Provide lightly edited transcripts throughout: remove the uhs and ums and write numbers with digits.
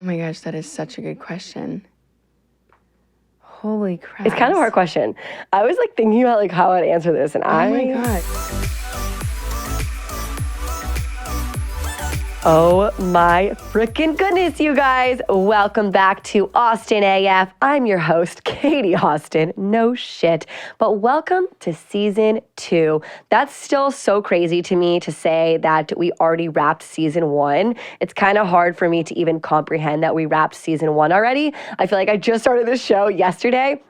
my gosh, that is such a good question. Holy crap. It's kind of a hard question. I was like thinking about like how I'd answer this, and Oh my God. Oh my freaking goodness, you guys. Welcome back to Austin AF. I'm your host, Katie Austin. No shit. But welcome to season 2. That's still so crazy to me to say that we already wrapped season 1. It's kind of hard for me to even comprehend that we wrapped season 1 already. I feel like I just started this show yesterday.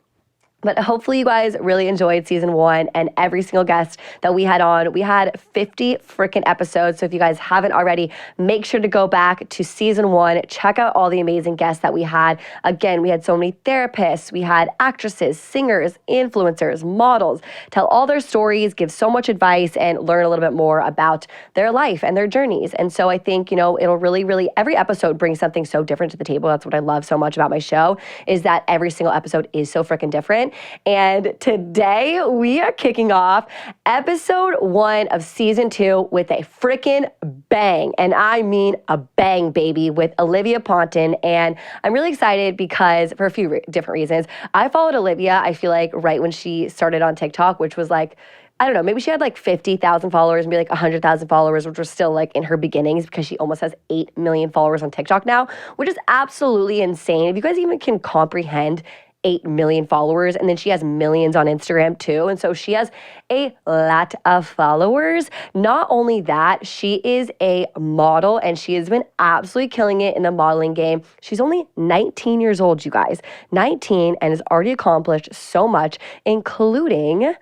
But hopefully you guys really enjoyed season 1 and every single guest that we had on. We had 50 freaking episodes. So if you guys haven't already, make sure to go back to season 1. Check out all the amazing guests that we had. Again, we had so many therapists. We had actresses, singers, influencers, models, tell all their stories, give so much advice, and learn a little bit more about their life and their journeys. And so I think, it'll really, every episode brings something so different to the table. That's what I love so much about my show, is that every single episode is so freaking different. And today we are kicking off episode 1 of season 2 with a freaking bang. And I mean a bang, baby, with Olivia Ponton. And I'm really excited because for a few different reasons. I followed Olivia, I feel like right when she started on TikTok, which was like, I don't know, maybe she had like 50,000 followers, maybe like 100,000 followers, which was still like in her beginnings because she almost has 8 million followers on TikTok now, which is absolutely insane. If you guys even can comprehend 8 million followers, and then she has millions on Instagram too. And so she has a lot of followers. Not only that, she is a model and she has been absolutely killing it in the modeling game. She's only 19 years old, you guys. 19, and has already accomplished so much, including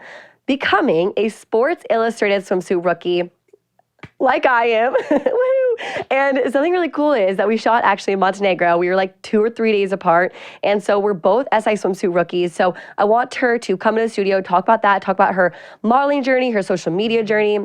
becoming a Sports Illustrated swimsuit rookie, like I am. And something really cool is that we shot actually in Montenegro. We were like 2 or 3 days apart. And so we're both SI swimsuit rookies. So I want her to come in the studio, talk about that, talk about her modeling journey, her social media journey,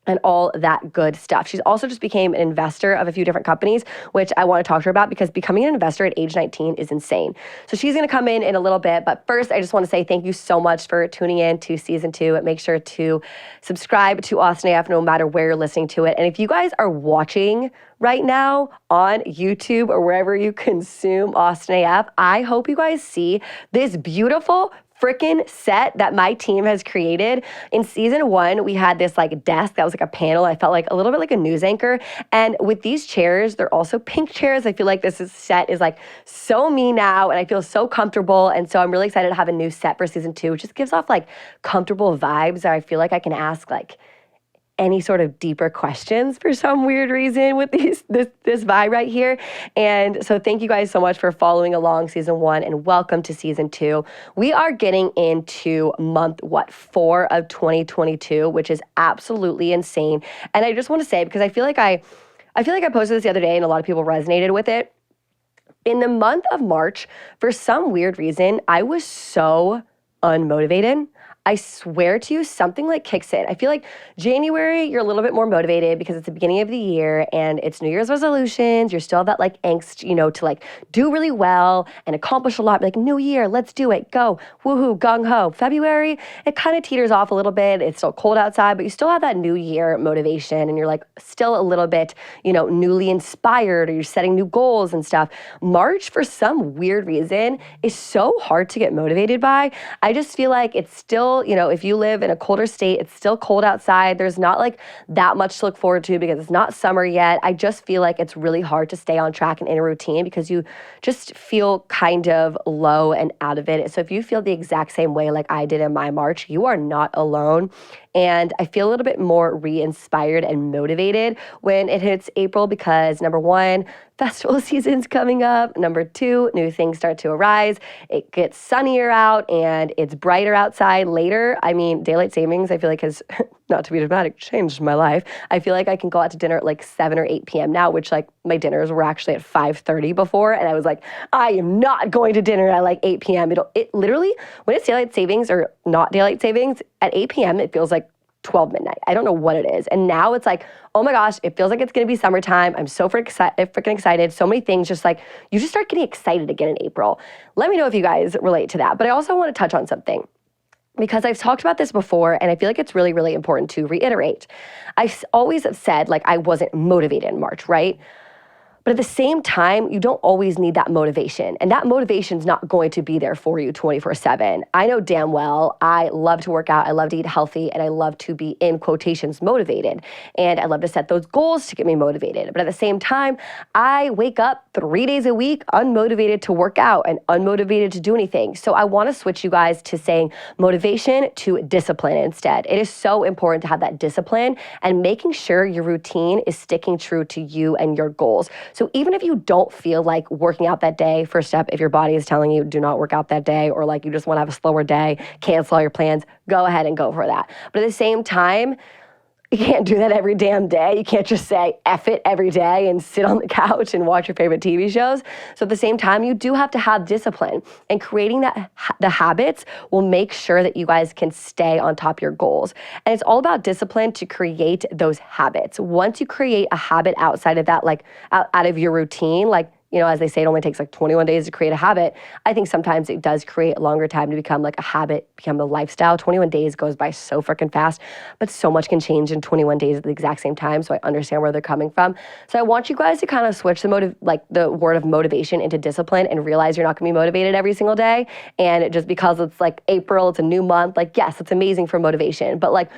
and all that good stuff. She's also just became an investor of a few different companies, which I want to talk to her about because becoming an investor at age 19 is insane. So she's going to come in a little bit. But first, I just want to say thank you so much for tuning in to season 2. Make sure to subscribe to Austin AF no matter where you're listening to it. And if you guys are watching right now on YouTube or wherever you consume Austin AF, I hope you guys see this beautiful freaking set that my team has created. In season 1, we had this like desk that was like a panel. I felt like a little bit like a news anchor. And with these chairs, they're also pink chairs. I feel like set is like so me now, and I feel so comfortable. And so I'm really excited to have a new set for season 2, which just gives off like comfortable vibes that I feel like I can ask like any sort of deeper questions for some weird reason with this vibe right here. And so thank you guys so much for following along season 1, and welcome to season 2. We are getting into month 4 of 2022, which is absolutely insane. And I just want to say, because I feel like I posted this the other day and a lot of people resonated with it. In the month of March, for some weird reason, I was so unmotivated. I swear to you, something like kicks in. I feel like January, you're a little bit more motivated because it's the beginning of the year and it's New Year's resolutions. You're still that like angst, to like do really well and accomplish a lot. Like new year, let's do it. Go. Woohoo, gung ho. February, it kind of teeters off a little bit. It's still cold outside, but you still have that new year motivation and you're like still a little bit, newly inspired, or you're setting new goals and stuff. March, for some weird reason, is so hard to get motivated by. I just feel like it's still, if you live in a colder state, it's still cold outside. There's not like that much to look forward to because it's not summer yet. I just feel like it's really hard to stay on track and in a routine because you just feel kind of low and out of it. So if you feel the exact same way like I did in my March, you are not alone. And I feel a little bit more re-inspired and motivated when it hits April because number 1, festival season's coming up. Number 2, new things start to arise. It gets sunnier out and it's brighter outside later. I mean, daylight savings, I feel like has, not to be dramatic, changed my life. I feel like I can go out to dinner at like 7 or 8 p.m. now, which like my dinners were actually at 5:30 before. And I was like, I am not going to dinner at like 8 p.m. It literally, when it's daylight savings or not daylight savings, at 8 p.m. it feels like 12 midnight. I don't know what it is. And now it's like, oh my gosh, it feels like it's going to be summertime. I'm so freaking excited. So many things, just like, you just start getting excited again in April. Let me know if you guys relate to that. But I also want to touch on something, because I've talked about this before and I feel like it's really, really important to reiterate. I've always said like I wasn't motivated in March, right? But at the same time, you don't always need that motivation. And that motivation's not going to be there for you 24/7. I know damn well I love to work out, I love to eat healthy, and I love to be, in quotations, motivated. And I love to set those goals to get me motivated. But at the same time, I wake up 3 days a week unmotivated to work out and unmotivated to do anything. So I want to switch you guys to saying motivation to discipline instead. It is so important to have that discipline and making sure your routine is sticking true to you and your goals. So even if you don't feel like working out that day, first step, if your body is telling you do not work out that day, or like you just want to have a slower day, cancel all your plans, go ahead and go for that. But at the same time, you can't do that every damn day. You can't just say F it every day and sit on the couch and watch your favorite TV shows. So at the same time, you do have to have discipline. And creating the habits will make sure that you guys can stay on top of your goals. And it's all about discipline to create those habits. Once you create a habit outside of that, like out of your routine, like, you know, as they say, it only takes like 21 days to create a habit. I think sometimes it does create a longer time to become like a habit, become a lifestyle. 21 days goes by so freaking fast, but so much can change in 21 days at the exact same time. So I understand where they're coming from. So I want you guys to kind of switch the word of motivation into discipline and realize you're not gonna be motivated every single day. And just because it's like April, it's a new month, like yes, it's amazing for motivation, but like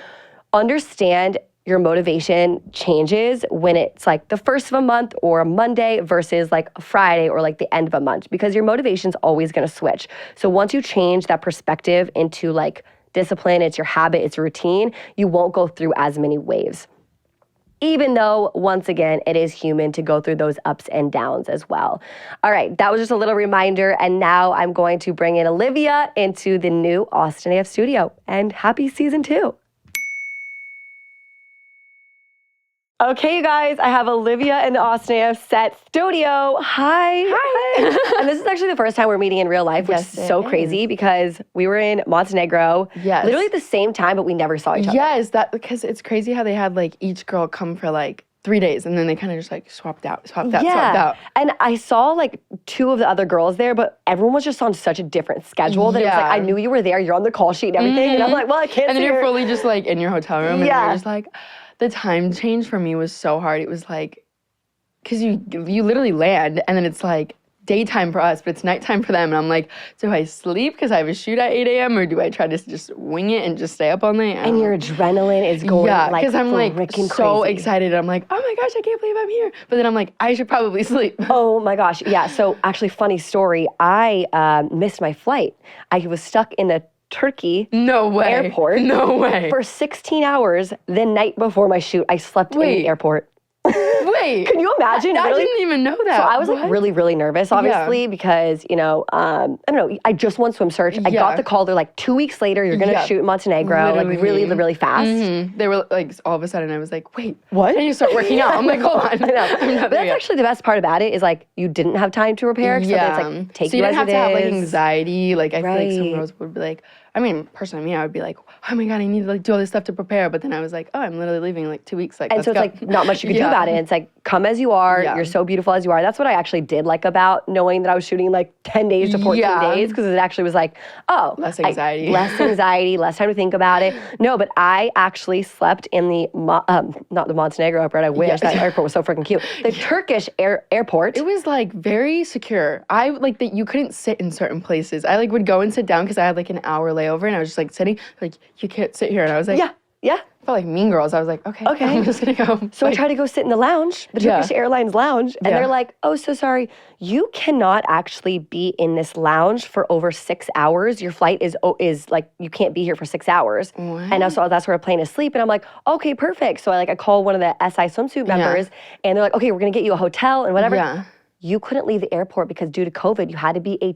understand your motivation changes when it's like the first of a month or a Monday versus like a Friday or like the end of a month, because your motivation's always going to switch. So once you change that perspective into like discipline, it's your habit, it's routine, you won't go through as many waves. Even though, once again, it is human to go through those ups and downs as well. All right, that was just a little reminder, and now I'm going to bring in Olivia into the new Austin AF studio. And happy season 2. Okay, you guys, I have Olivia in the Austin AF set studio. Hi. Hi. And this is actually the first time we're meeting in real life, which Yes, is so it crazy because we were in Montenegro, Yes. literally at the same time, but we never saw each other. Yes, because it's crazy how they had like each girl come for like 3 days and then they kind of just like swapped out. Swapped out. And I saw like 2 of the other girls there, but everyone was just on such a different schedule that it was like, I knew you were there, you're on the call sheet and everything. And I'm like, well, I can't And then see you're her. fully just like in your hotel room and you're just like, the time change for me was so hard. It was like, because you literally land and then it's like daytime for us, but it's nighttime for them. And I'm like, do I sleep because I have a shoot at 8 a.m. or do I try to just wing it and just stay up all night? And your adrenaline is going like because I'm like so crazy. excited. I'm like, oh my gosh, I can't believe I'm here. But then I'm like, I should probably sleep. Oh my gosh. Yeah. So actually, funny story. I missed my flight. I was stuck in a Turkey airport. No way. For 16 hours the night before my shoot. I slept in the airport. Wait. Can you imagine? I Really? didn't even know that. So I was like really, really nervous, obviously, because, you know, I don't know, I just won swim search. I got the call. They're like, 2 weeks later, you're going to shoot in Montenegro, like really, really fast. They were like, all of a sudden I was like, wait, what? And you start working out. I'm like, hold on. I know. But that's actually the best part about it is like, you didn't have time to prepare. So it's like, take so you you as didn't have it to have like is. anxiety. Like I feel like some Right. girls would be like, I mean, personally, me, I would be like, oh my God, I need to like do all this stuff to prepare. But then I was like, oh, I'm literally leaving in like 2 weeks. Like, And so it's like not much you could do about it. It's like, come as you are. Yeah. You're so beautiful as you are. That's what I actually did like about knowing that I was shooting like 10 days to 14 days, because it actually was like, oh. Less anxiety. Less anxiety, less time to think about it. No, but I actually slept in the, not the Montenegro airport, I wish. That airport was so freaking cute. The Turkish airport. It was like very secure. I like that you couldn't sit in certain places. I like would go and sit down because I had like an hour layover and I was just like sitting, like, you can't sit here. And I was like, Yeah. I felt like Mean Girls. I was like, okay. I'm just gonna go. So I tried to go sit in the lounge, the Turkish Airlines lounge, and they're like, oh, so sorry, you cannot actually be in this lounge for over 6 hours. Your flight is like, you can't be here for 6 hours. What? And so that's where I'm playing asleep. And I'm like, okay, perfect. So I call one of the SI swimsuit members, and they're like, okay, we're gonna get you a hotel and whatever. Yeah. You couldn't leave the airport because due to COVID, you had to be a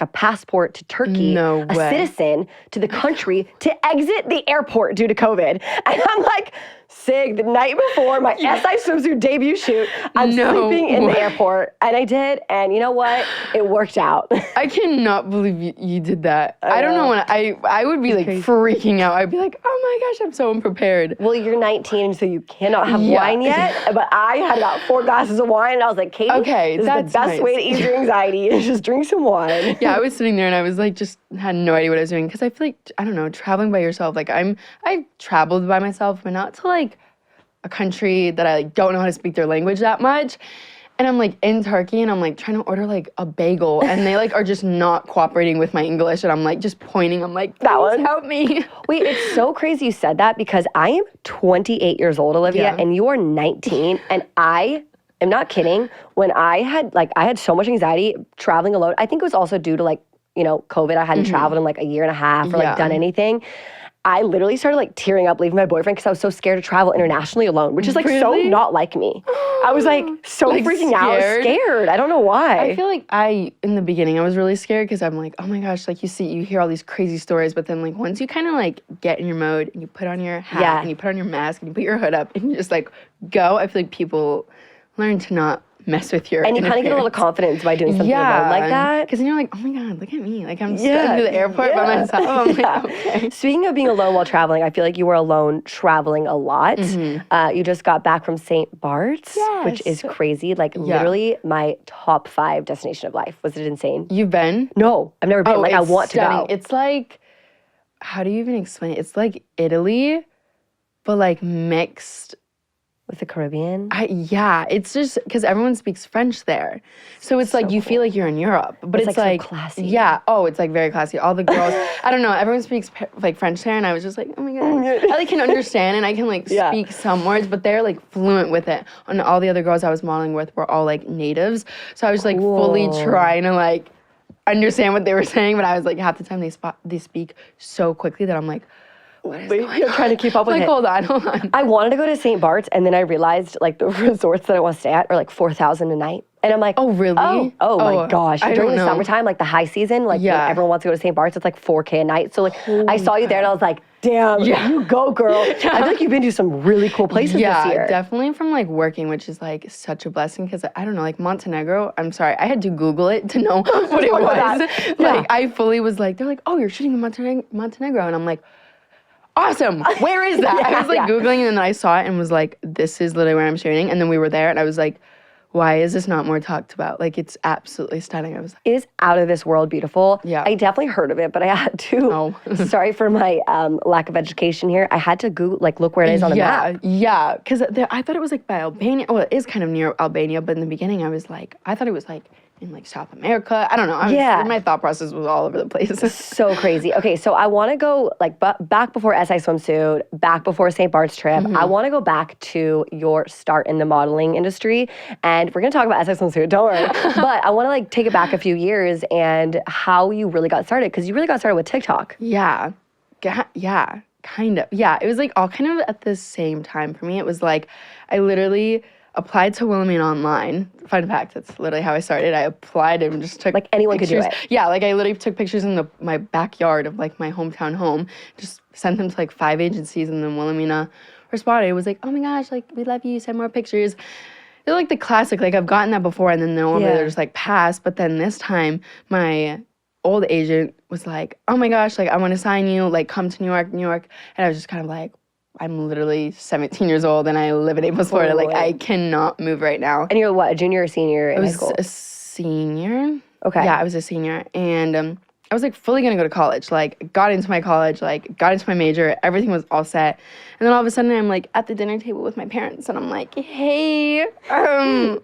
passport to Turkey, No a way. citizen to the country to exit the airport due to COVID. And I'm like, Sig, the night before my SI swimsuit debut shoot, I'm sleeping in the airport. And I did, and you know what? It worked out. I cannot believe you did that. I don't know when I would be like freaking out. I'd be like, oh my gosh, I'm so unprepared. Well, you're 19, so you cannot have wine yet. But I had about 4 glasses of wine, and I was like, Katie, this is the best way to ease your anxiety is just drink some wine. Yeah, I was sitting there and I was like, just had no idea what I was doing. Because I feel like, I don't know, traveling by yourself, like I've traveled by myself, but not to like a country that I like don't know how to speak their language that much. And I'm like in Turkey and I'm like trying to order like a bagel and they like are just not cooperating with my English and I'm like just pointing. I'm like, that one help me. Wait, it's so crazy you said that because I am 28 years old, Olivia, and you are 19. And I am not kidding. When I had so much anxiety traveling alone. I think it was also due to like, you know, COVID. I hadn't traveled in like a year and a half or like done anything. I literally started like tearing up leaving my boyfriend because I was so scared to travel internationally alone, which is like so not like me. I was like so like freaking out, scared. I don't know why. I feel like in the beginning, I was really scared because I'm like, oh my gosh, like you hear all these crazy stories, but then like once you kind of like get in your mode and you put on your hat and you put on your mask and you put your hood up and you just like go, I feel like people learn to not mess with your and you kind of get a little confidence by doing something alone like that. Because then you're like, oh my God, look at me. Like I'm stuck to the airport by myself. I'm like, okay. Speaking of being alone while traveling, I feel like you were alone traveling a lot. You just got back from St. Bart's, which is crazy. Like literally my top 5 destination of life. Was it insane? You've been? No, I've never been. Like I want to go. It's like, how do you even explain it? It's like Italy, but like mixed with the Caribbean? It's just because everyone speaks French there. So it's like you feel like you're in Europe. But it's like so classy. Yeah. Oh, it's like very classy. All the girls, I don't know, everyone speaks like French there and I was just like, oh my God. I like can understand and I can like speak some words, but they're like fluent with it. And all the other girls I was modeling with were all like natives. So I was like fully trying to like understand what they were saying, but I was like half the time they speak so quickly that I'm like, what is going on? Trying to keep up with it. Hold on. I wanted to go to St. Bart's, and then I realized like the resorts that I want to stay at are like $4,000 a night. And I'm like, oh really? Oh my gosh! During the summertime, like the high season, like when everyone wants to go to St. Bart's, it's like $4K a night. So like I saw you there, and I was like, damn, you go, girl. I feel like you've been to some really cool places this year. Yeah, definitely from like working, which is like such a blessing because I don't know, like Montenegro. I'm sorry, I had to Google it to know what it was. Like I fully was like, they're like, oh, you're shooting in Montenegro, and I'm like, awesome. Where is that? I was like Googling and then I saw it and was like, this is literally where I'm shooting. And then we were there and I was like, why is this not more talked about? Like, it's absolutely stunning. I was like, it is out of this world beautiful. Yeah. I definitely heard of it, but I had to, sorry for my lack of education here. I had to Google, like, look where it is on the map. Yeah, because I thought it was like by Albania. Well, it is kind of near Albania, but in the beginning I was like, I thought it was like in like South America. I don't know. My thought process was all over the place. So crazy. Okay, so I want to go like back before SI Swimsuit, back before St. Bart's trip. I want to go back to your start in the modeling industry, and we're gonna talk about SI Swimsuit. Don't worry. But I want to like take it back a few years and how you really got started, because you really got started with TikTok. Yeah, kind of. Yeah, it was like all kind of at the same time for me. It was like I literally applied to Wilhelmina online. Fun fact, that's literally how I started. I applied and just took like anyone pictures. Could do it. Yeah, like I literally took pictures in my backyard of like my hometown home, just sent them to like 5 agencies, and then Wilhelmina responded. It was like, oh my gosh, like we love you, send more pictures. They're like the classic, like I've gotten that before, and then normally they're just like pass. But then this time my old agent was like, oh my gosh, like I want to sign you, like come to New York. And I was just kind of like, I'm literally 17 years old and I live in Naples, Florida. Like I cannot move right now. And you're what, a junior or senior in high school? I was a senior. Okay. Yeah, I was a senior. And I was like fully gonna go to college. Like got into my college, like got into my major, everything was all set. And then all of a sudden I'm like at the dinner table with my parents and I'm like, hey, I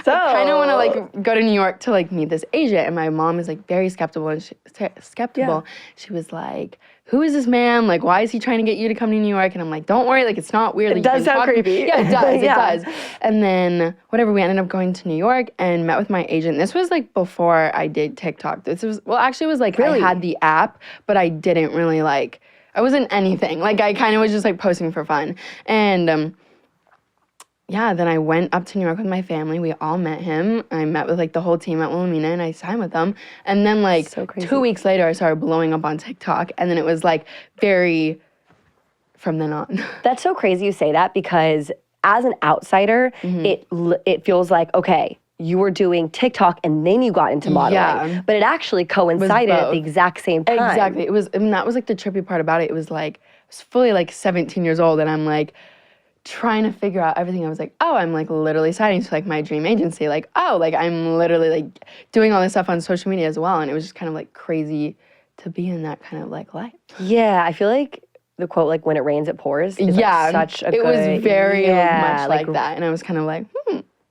kind of want to like go to New York to like meet this agent. And my mom is like very skeptical. She was like, who is this man? Like, why is he trying to get you to come to New York? And I'm like, don't worry, like, it's not weird. Like, it does sound creepy. Yeah, it does, it does. And then, whatever, we ended up going to New York and met with my agent. This was, like, before I did TikTok. This was, well, actually, it was, like, I had the app, but I didn't really, like, I wasn't anything. Like, I kind of was just, like, posting for fun. And, yeah, then I went up to New York with my family. We all met him. I met with, like, the whole team at Wilhelmina, and I signed with them. And then, like, 2 weeks later, I started blowing up on TikTok. And then it was, like, very from then on. That's so crazy you say that, because as an outsider, it feels like, okay, you were doing TikTok and then you got into modeling. Yeah. But it actually coincided at the exact same time. Exactly. It was, I mean, that was, like, the trippy part about it. It was, like, I was fully, like, 17 years old, and I'm, like, trying to figure out everything. I was like, oh, I'm like literally signing to like my dream agency. Like, oh, like I'm literally like doing all this stuff on social media as well. And it was just kind of like crazy to be in that kind of like life. Yeah, I feel like the quote, like, when it rains, it pours? Is yeah. like such a it good, was very much like like that. And I was kind of like,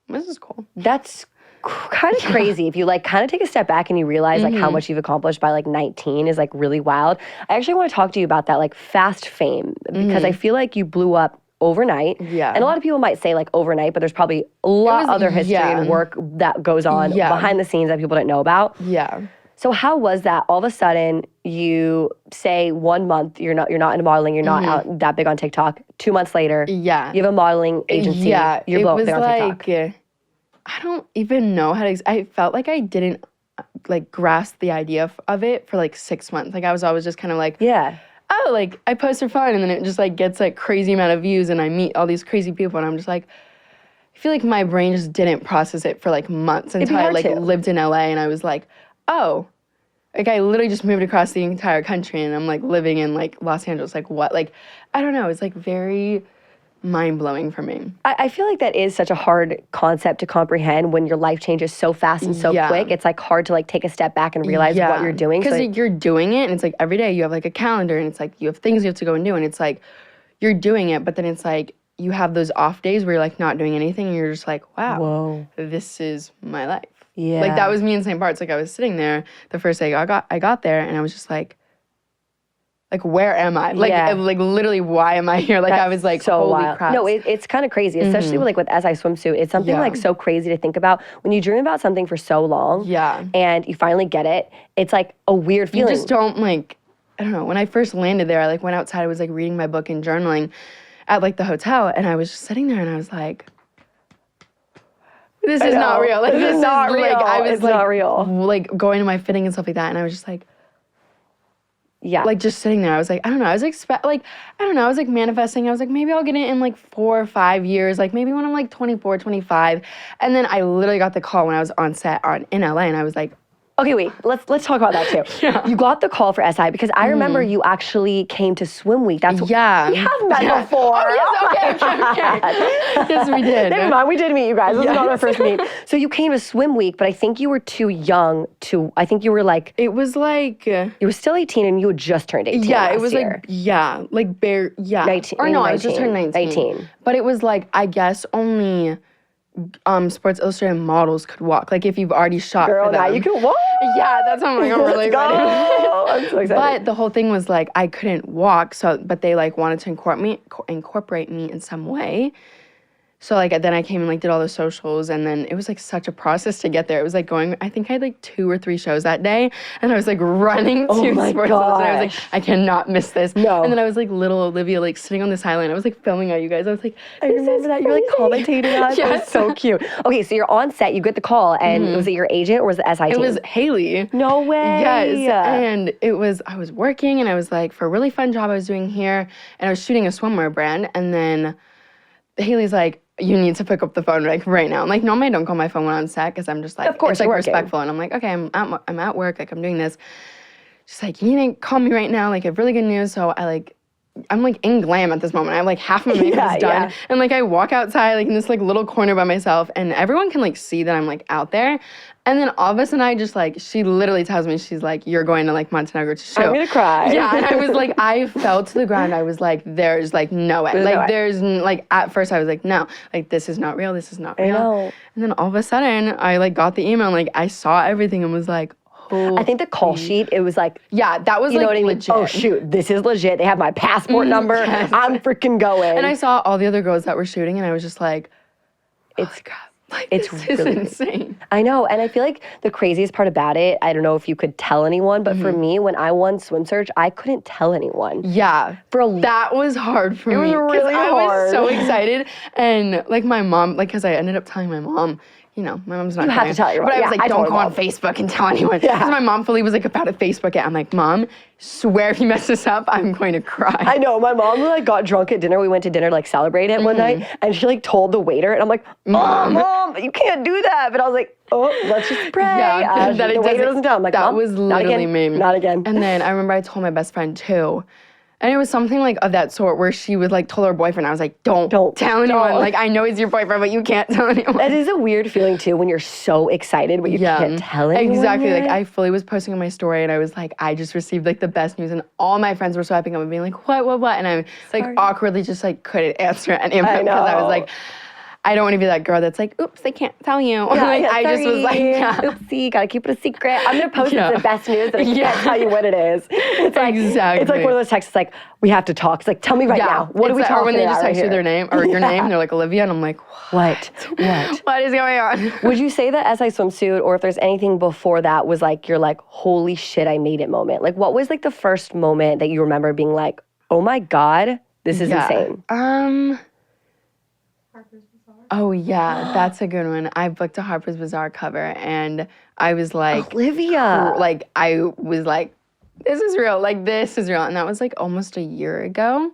this is cool. That's kind of crazy. If you like kind of take a step back and you realize like how much you've accomplished by like 19 is like really wild. I actually want to talk to you about that like fast fame because I feel like you blew up overnight. Yeah. And a lot of people might say like overnight, but there's probably a lot other history and work that goes on behind the scenes that people don't know about. Yeah. So how was that? All of a sudden, you say 1 month you're not into modeling, you're not out that big on TikTok. 2 months later, you have a modeling agency. You're blowing up on TikTok. I don't even know how to. I felt like I didn't like grasp the idea of it for like 6 months. Like I was always just kind of like, oh, like I post for fun, and then it just like gets like crazy amount of views, and I meet all these crazy people, and I'm just like, I feel like my brain just didn't process it for like months until I like lived in LA, and I was like, oh, like I literally just moved across the entire country, and I'm like living in like Los Angeles. Like what? Like I don't know. It's like very mind-blowing for me. I feel like that is such a hard concept to comprehend when your life changes so fast and so quick. It's like hard to like take a step back and realize what you're doing. Because you're doing it and it's like every day you have like a calendar and it's like you have things you have to go and do and it's like you're doing it, but then it's like you have those off days where you're like not doing anything and you're just like, wow, this is my life. Yeah. Like that was me in St. Bart's. Like I was sitting there the first day I got there and I was just like, where am I? Like literally, why am I here? Like, I was like, so holy wild. crap. No, it's kind of crazy, especially with like SI swimsuit. It's something like so crazy to think about. When you dream about something for so long and you finally get it, it's like a weird feeling. You just don't like, I don't know. When I first landed there, I like went outside, I was like reading my book and journaling at like the hotel and I was just sitting there and I was like, this is not real. Like, this is not real. Like, I was like, not real. Like going to my fitting and stuff like that and I was just like, like just sitting there, I was like, I don't know. I was I was like manifesting. I was like, maybe I'll get it in like 4 or 5 years. Like maybe when I'm like 24, 25. And then I literally got the call when I was on set in LA and I was like, okay, wait, let's talk about that too. You got the call for SI because I remember you actually came to Swim Week. That's we have met before. Oh, yes, okay. Yes, we did. Never mind, we did meet you guys. This was not our first meet. So you came to Swim Week, but I think you were too young to, I think you were like. It was like. You were still 18 and you had just turned 18 Yeah, it was year. Like, 19. Or no, I was just turned 19. But it was like, I guess only Sports Illustrated models could walk. Like if you've already shot for them. Now you can walk. Yeah, that's how I'm like, I'm really ready. I'm so excited. But the whole thing was like I couldn't walk, but they like wanted to incorporate me in some way. So like then I came and like did all the socials and then it was like such a process to get there. It was like I think I had like 2 or 3 shows that day and I was like running to Sports Illustrated. I was like, I cannot miss this. No. And then I was like little Olivia like sitting on this island. I was like filming all you guys. I was like, I remember that. You're like commentating us. Yes. It was so cute. Okay, so you're on set, you get the call and was it your agent or was it SI team? It was Haley. No way. Yes. And I was working and I was like for a really fun job I was doing here and I was shooting a swimwear brand and then Haley's like, you need to pick up the phone like right now. I'm like, normally I don't call my phone when I'm on set because I'm just like, of course, it's like respectful. And I'm like, okay, I'm at work, like I'm doing this. She's like, you need to call me right now. Like I have really good news. So I'm like in glam at this moment. I have like half my makeup is done. And like I walk outside like in this like little corner by myself and everyone can like see that I'm like out there. And then all of a sudden I just like, she literally tells me, she's like, you're going to like Montenegro to shoot. I'm gonna cry. Yeah, and I was like, I fell to the ground. I was like, there's like no way. There's like, at first I was like, no, like this is not real. This is not real. I know. And then all of a sudden I like got the email and like I saw everything and was like, I think the call sheet, it was like, that was you know like what I mean? legit. Oh shoot, this is legit. They have my passport number. Yes. I'm freaking going. And I saw all the other girls that were shooting and I was just like, it's God. Like, it's this is insane. I know, and I feel like the craziest part about it, I don't know if you could tell anyone, but for me, when I won Swim Search, I couldn't tell anyone. Yeah. That was hard for me. It was really hard. I was so excited. And like my mom, like, because I ended up telling my mom, you know, my mom's not. You have to tell your mom. But I was like, don't go on Facebook and tell anyone. Because my mom fully was like about to Facebook it. I'm like, Mom, swear if you mess this up, I'm going to cry. I know. My mom like got drunk at dinner. We went to dinner to like celebrate it one night, and she like told the waiter, and I'm like, Mom, you can't do that. But I was like, oh, let's just pray. Yeah, the waiter doesn't tell. I'm like, that Mom, was literally me. Not again. And then I remember I told my best friend too. And it was something like of that sort where she was like told her boyfriend. I was like, don't tell anyone. don't. Like, I know he's your boyfriend, but you can't tell anyone. That is a weird feeling too when you're so excited but you can't tell anyone. Exactly. yet. Like I fully was posting on my story and I was like, I just received like the best news, and all my friends were swiping up and being like, what? And I like awkwardly just like couldn't answer any of them because I was like, I don't want to be that girl that's like, oops, I can't tell you. Yeah, like I just was like, oopsie, gotta keep it a secret. I'm gonna post the best news and I can't tell you what it is. It's like it's like one of those texts like, we have to talk. It's like, tell me right now. What are we talking about? Or when they just text you their name or your name, and they're like Olivia, and I'm like, what? What is going on? Would you say that SI swimsuit, or if there's anything before that, was like your like, holy shit, I made it moment? Like, what was like the first moment that you remember being like, oh my God, this is insane? Oh yeah, that's a good one. I booked a Harper's Bazaar cover, and I was like, Olivia. Like I was like, this is real. Like this is real, and that was like almost a year ago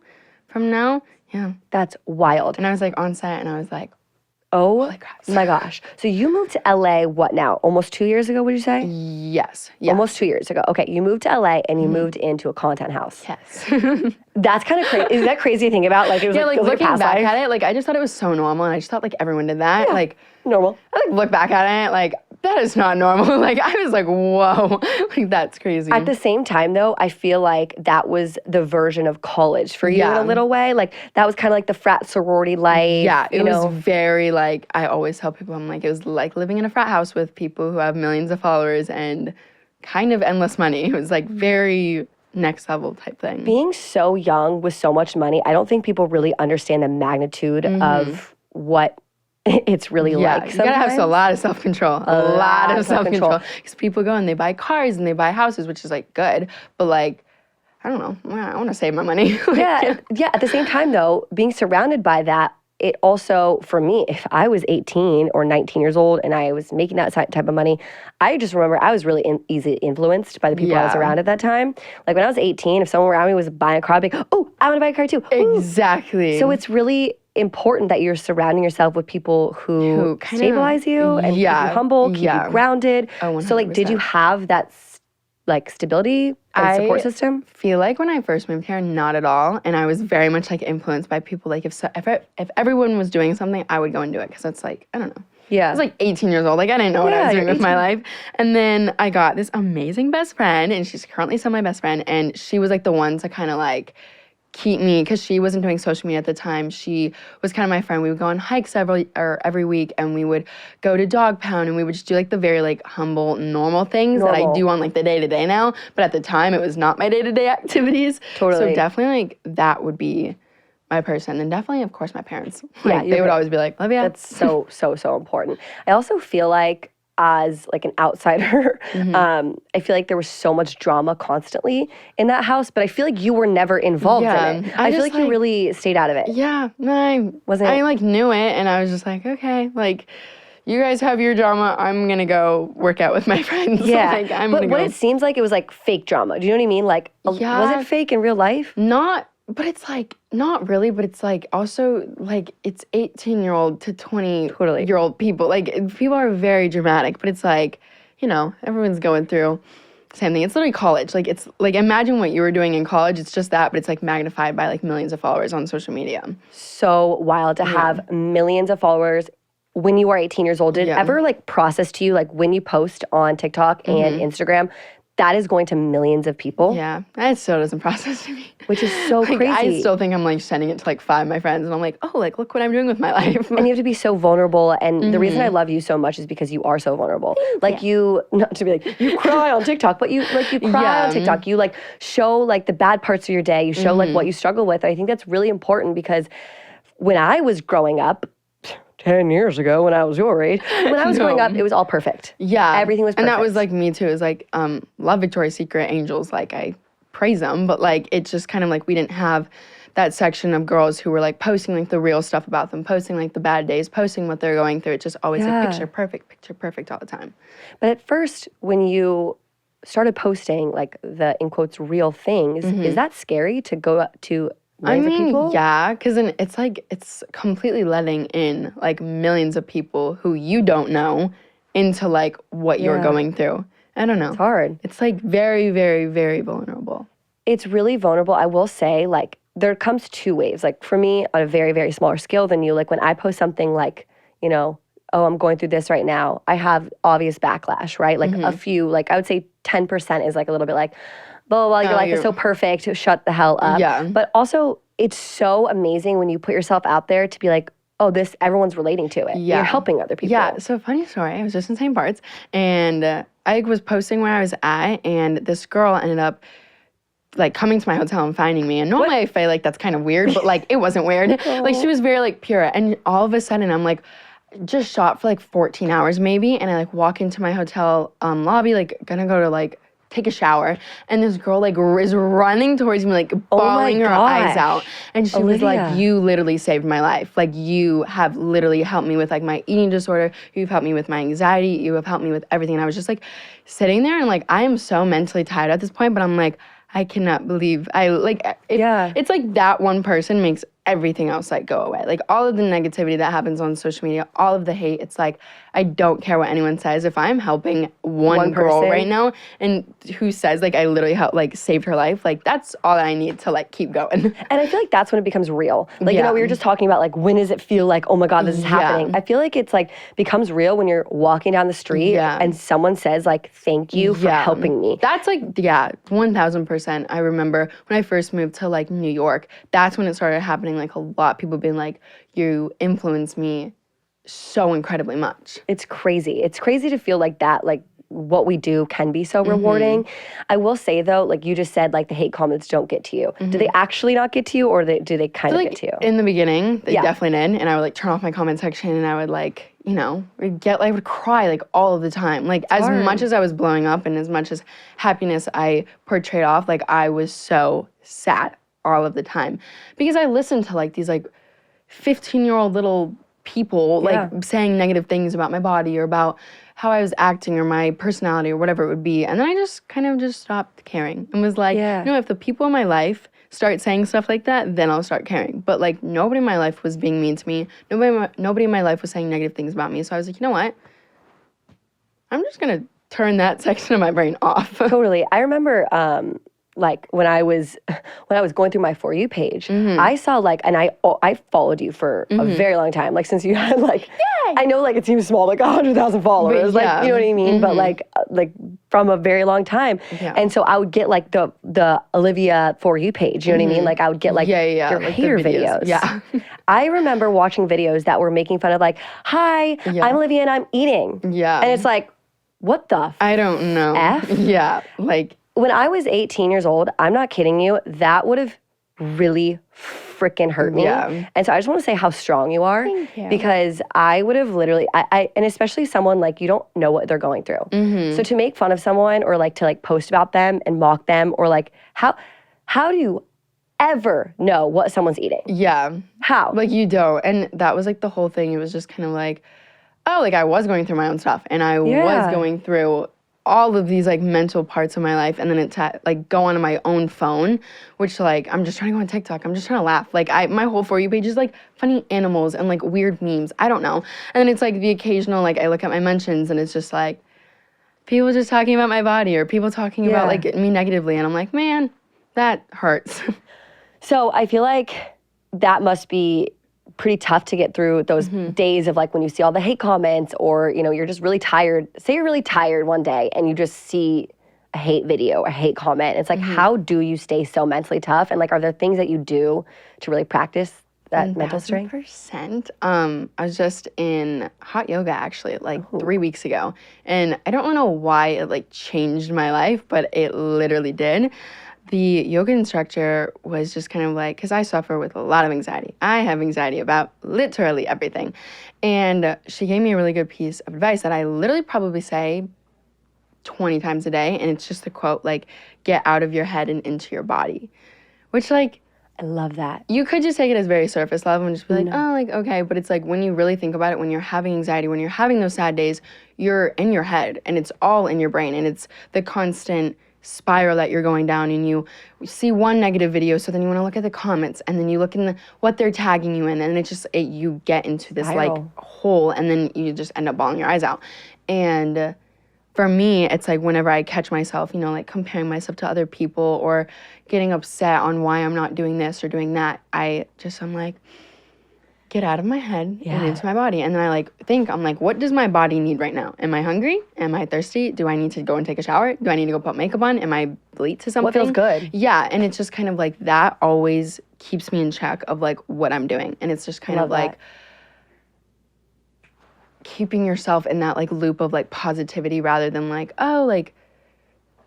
from now. Yeah, that's wild. And I was like on set, and I was like, oh my gosh. So you moved to LA, what now? Almost 2 years ago, would you say? Yes. Almost 2 years ago. Okay, you moved to LA and you moved into a content house. Yes. That's kind of crazy. Is that crazy to think about? Like, it was like looking like back at it, like I just thought it was so normal, and I just thought like everyone did that. Yeah, like normal. I like look back at it, like that is not normal. Like I was like, whoa, like that's crazy. At the same time, though, I feel like that was the version of college for you in a little way. Like that was kind of like the frat sorority life. Yeah, it was very like, I always tell people, I'm like, it was like living in a frat house with people who have millions of followers and kind of endless money. It was like very next level type thing. Being so young with so much money, I don't think people really understand the magnitude of what it's really like. You gotta have a lot of self-control. A lot of self-control. Because people go and they buy cars and they buy houses, which is like good, but like, I don't know, I want to save my money. At the same time though, being surrounded by that, it also, for me, if I was 18 or 19 years old and I was making that type of money, I just remember I was really easily influenced by the people I was around at that time. Like when I was 18, if someone around me was buying a car, I'd be like, oh, I want to buy a car too. Ooh. Exactly. So it's really important that you're surrounding yourself with people who stabilize you and keep you humble, keep you grounded. Oh, so like, did you have that like stability and support system? I feel like when I first moved here, not at all. And I was very much like influenced by people. Like if everyone was doing something, I would go and do it because it's like, I don't know. Yeah. I was like 18 years old. Like I didn't know what I was doing with my life. And then I got this amazing best friend, and she's currently still my best friend. And she was like the one to kind of like keep me, because she wasn't doing social media at the time. She was kind of my friend. We would go on hikes every week, and we would go to dog pound, and we would just do like the very like humble, normal things that I do on like the day-to-day now. But at the time, it was not my day-to-day activities. Totally. So definitely like that would be my person. And definitely, of course, my parents. Like, they would always be like, Olivia. That's so important. I also feel like as like an outsider, I feel like there was so much drama constantly in that house, but I feel like you were never involved in it. I feel like you really stayed out of it. Yeah, I like knew it, and I was just like, okay, like you guys have your drama. I'm gonna go work out with my friends. Yeah, like, but what it seems like, it was like fake drama. Do you know what I mean? Like, was it fake in real life? Not. But it's like, not really, but it's like also like it's 18-year-old to 20-year-old people. Like people are very dramatic, but it's like, you know, everyone's going through the same thing. It's literally college. Like it's like, imagine what you were doing in college. It's just that, but it's like magnified by like millions of followers on social media. So wild to have millions of followers when you are 18 years old. Did it ever like process to you, like when you post on TikTok and Instagram, that is going to millions of people? Yeah, it still doesn't process to me. Which is so like, crazy. I still think I'm like sending it to like 5 of my friends, and I'm like, oh, like look what I'm doing with my life. And you have to be so vulnerable, and the reason I love you so much is because you are so vulnerable. Like you, not to be like, you cry on TikTok, but you cry on TikTok. You like show like the bad parts of your day. You show like what you struggle with. And I think that's really important, because when I was growing up, 10 years ago when I was your age, when I was growing up, it was all perfect. Yeah. Everything was perfect. And that was like me too. It was like, love Victoria's Secret angels. Like I praise them, but like it's just kind of like we didn't have that section of girls who were like posting like the real stuff about them, posting like the bad days, posting what they're going through. It's just always like picture perfect all the time. But at first, when you started posting like the, in quotes, real things, is that scary to go to people? Yeah, because then it's like, it's completely letting in like millions of people who you don't know into like what you're going through. I don't know. It's hard. It's like very, very, very vulnerable. It's really vulnerable. I will say, like, there comes two waves. Like, for me, on a very, very smaller scale than you, like, when I post something like, you know, oh, I'm going through this right now, I have obvious backlash, right? Like, a few, like, I would say 10% is, like, a little bit like, blah, blah, blah, your life is so perfect, shut the hell up. Yeah. But also, it's so amazing when you put yourself out there to be like, oh, everyone's relating to it. Yeah. You're helping other people. Yeah, so funny story. I was just in St. Bart's, and I was posting where I was at, and this girl ended up like coming to my hotel and finding me. And normally I feel like that's kind of weird, but like it wasn't weird. Like she was very like pure. And all of a sudden I'm like just shot for like 14 hours maybe. And I like walk into my hotel lobby, like gonna go to like take a shower. And this girl like is running towards me, like bawling her eyes out. And she was like, you literally saved my life. Like you have literally helped me with like my eating disorder. You've helped me with my anxiety. You have helped me with everything. And I was just like sitting there and like, I am so mentally tired at this point, but I'm like, I cannot believe it's like that one person makes everything else like go away. Like all of the negativity that happens on social media, all of the hate, it's like I don't care what anyone says. If I'm helping one girl right now and who says like I literally helped like saved her life, like that's all that I need to like keep going. And I feel like that's when it becomes real. Like you know, we were just talking about like when does it feel like, oh my God, this is happening. I feel like it's like becomes real when you're walking down the street and someone says like thank you for helping me. That's like 1000%. I remember when I first moved to like New York, that's when it started happening. Like a lot of people being like, you influenced me so incredibly much. It's crazy. It's crazy to feel like that, like what we do can be so rewarding. I will say though, like you just said, like the hate comments don't get to you. Do they actually not get to you or do they kind of get to you? In the beginning, they definitely did. And I would like turn off my comment section and I would like, you know, I would cry like all of the time. Like as much as I was blowing up and as much as happiness I portrayed off, like I was so sad all of the time. Because I listened to like these like 15-year-old little people like saying negative things about my body or about how I was acting or my personality or whatever it would be. And then I just kind of just stopped caring and was like, you know, if the people in my life start saying stuff like that, then I'll start caring. But like nobody in my life was being mean to me. Nobody in my life was saying negative things about me. So I was like, you know what? I'm just going to turn that section of my brain off. Totally. I remember like when I was going through my For You page, I saw like, and I followed you for a very long time, like since you had like, I know like it seems small, like 100,000 followers, like, you know what I mean? But like from a very long time. And so I would get like the Olivia For You page, you know what I mean? Like I would get like your like hater videos. Yeah. I remember watching videos that were making fun of like, hi, I'm Olivia and I'm eating. Yeah. And it's like, what the I don't know. F? Yeah. Like, when I was 18 years old, I'm not kidding you, that would have really freaking hurt me. Yeah. And so I just want to say how strong you are. Thank you. Because I would have literally, and especially someone like you don't know what they're going through. So to make fun of someone or like to like post about them and mock them or like how do you ever know what someone's eating? Yeah. How? Like you don't. And that was like the whole thing. It was just kind of like, oh, like I was going through my own stuff and I was going through all of these like mental parts of my life, and then it's like go onto my own phone, which like I'm just trying to go on TikTok. I'm just trying to laugh. Like my whole For You page is like funny animals and like weird memes. I don't know. And then it's like the occasional like I look at my mentions and it's just like people just talking about my body or people talking about like me negatively, and I'm like, man, that hurts. So I feel like that must be pretty tough to get through those days of like when you see all the hate comments or, you know, you're just really tired. Say you're really tired one day and you just see a hate video, a hate comment. It's like, how do you stay so mentally tough? And like, are there things that you do to really practice that mental strength? 100%. I was just in hot yoga actually like 3 weeks ago. And I don't really know why it like changed my life, but it literally did. The yoga instructor was just kind of like, because I suffer with a lot of anxiety. I have anxiety about literally everything. And she gave me a really good piece of advice that I literally probably say 20 times a day. And it's just the quote, like, get out of your head and into your body. Which, like, I love that. you could just take it as very surface level and just be like, oh, like, okay. But it's like when you really think about it, when you're having anxiety, when you're having those sad days, you're in your head and it's all in your brain. And it's the constant spiral that you're going down, and you see one negative video, so then you want to look at the comments, and then you look in what they're tagging you in, and it just you get into this like hole, and then you just end up bawling your eyes out. And for me, it's like whenever I catch myself, you know, like comparing myself to other people or getting upset on why I'm not doing this or doing that, I'm like, get out of my head and into my body. And then I like I'm like, what does my body need right now? Am I hungry? Am I thirsty? Do I need to go and take a shower? Do I need to go put makeup on? Am I late to something? What feels good? Yeah, and it's just kind of like that always keeps me in check of like what I'm doing. And it's just kind of like keeping yourself in that like loop of like positivity rather than like, oh, like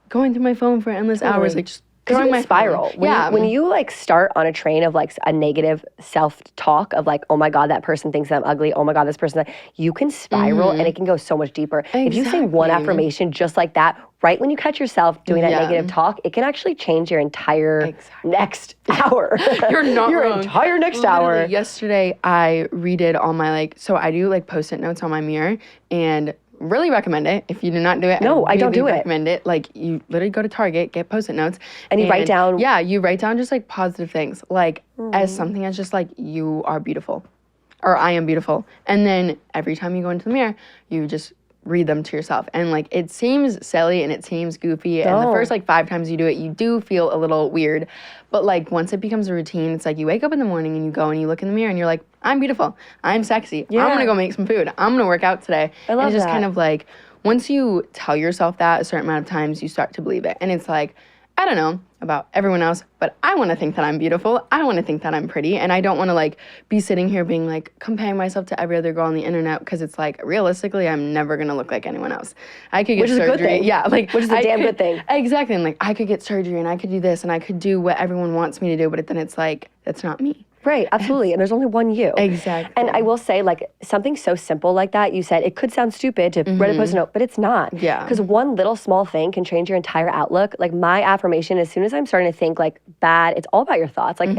going through my phone for endless hours, like just throwing my spiral. When you like start on a train of like a negative self-talk of like, oh my God, that person thinks I'm ugly. Oh my God, this person, you can spiral and it can go so much deeper. Exactly. If you say one affirmation just like that, right when you catch yourself doing that negative talk, it can actually change your entire next hour. You're not your wrong. entire next Literally, hour. Yesterday, I redid all my like, so I do like Post-it notes on my mirror and really recommend it. If you do not do it, no, I don't do it. Recommend it. Like you literally go to Target, get Post-it notes, and you write down. Yeah, you write down just like positive things, like as something as just like you are beautiful, or I am beautiful, and then every time you go into the mirror, you just read them to yourself. And like it seems silly and it seems goofy, and the first like 5 times you do it, you do feel a little weird, but like once it becomes a routine, it's like you wake up in the morning and you go and you look in the mirror and you're like, I'm beautiful, I'm sexy, I'm gonna go make some food, I'm gonna work out today. I love and it's just that. kind of like once you tell yourself that a certain amount of times, you start to believe it. And it's like, I don't know about everyone else, but I want to think that I'm beautiful. I want to think that I'm pretty. And I don't want to like be sitting here being like comparing myself to every other girl on the internet, because it's like realistically, I'm never going to look like anyone else. I could get surgery. Which is a good thing. Yeah, like which is a damn good thing. Exactly. And like I could get surgery and I could do this and I could do what everyone wants me to do, but then it's like, that's not me. Right, absolutely. And there's only one you. Exactly. And I will say, like, something so simple like that, you said, it could sound stupid to write a Post-it note, but it's not. Yeah. Because one little small thing can change your entire outlook. Like, my affirmation, as soon as I'm starting to think, like, bad, it's all about your thoughts. Like,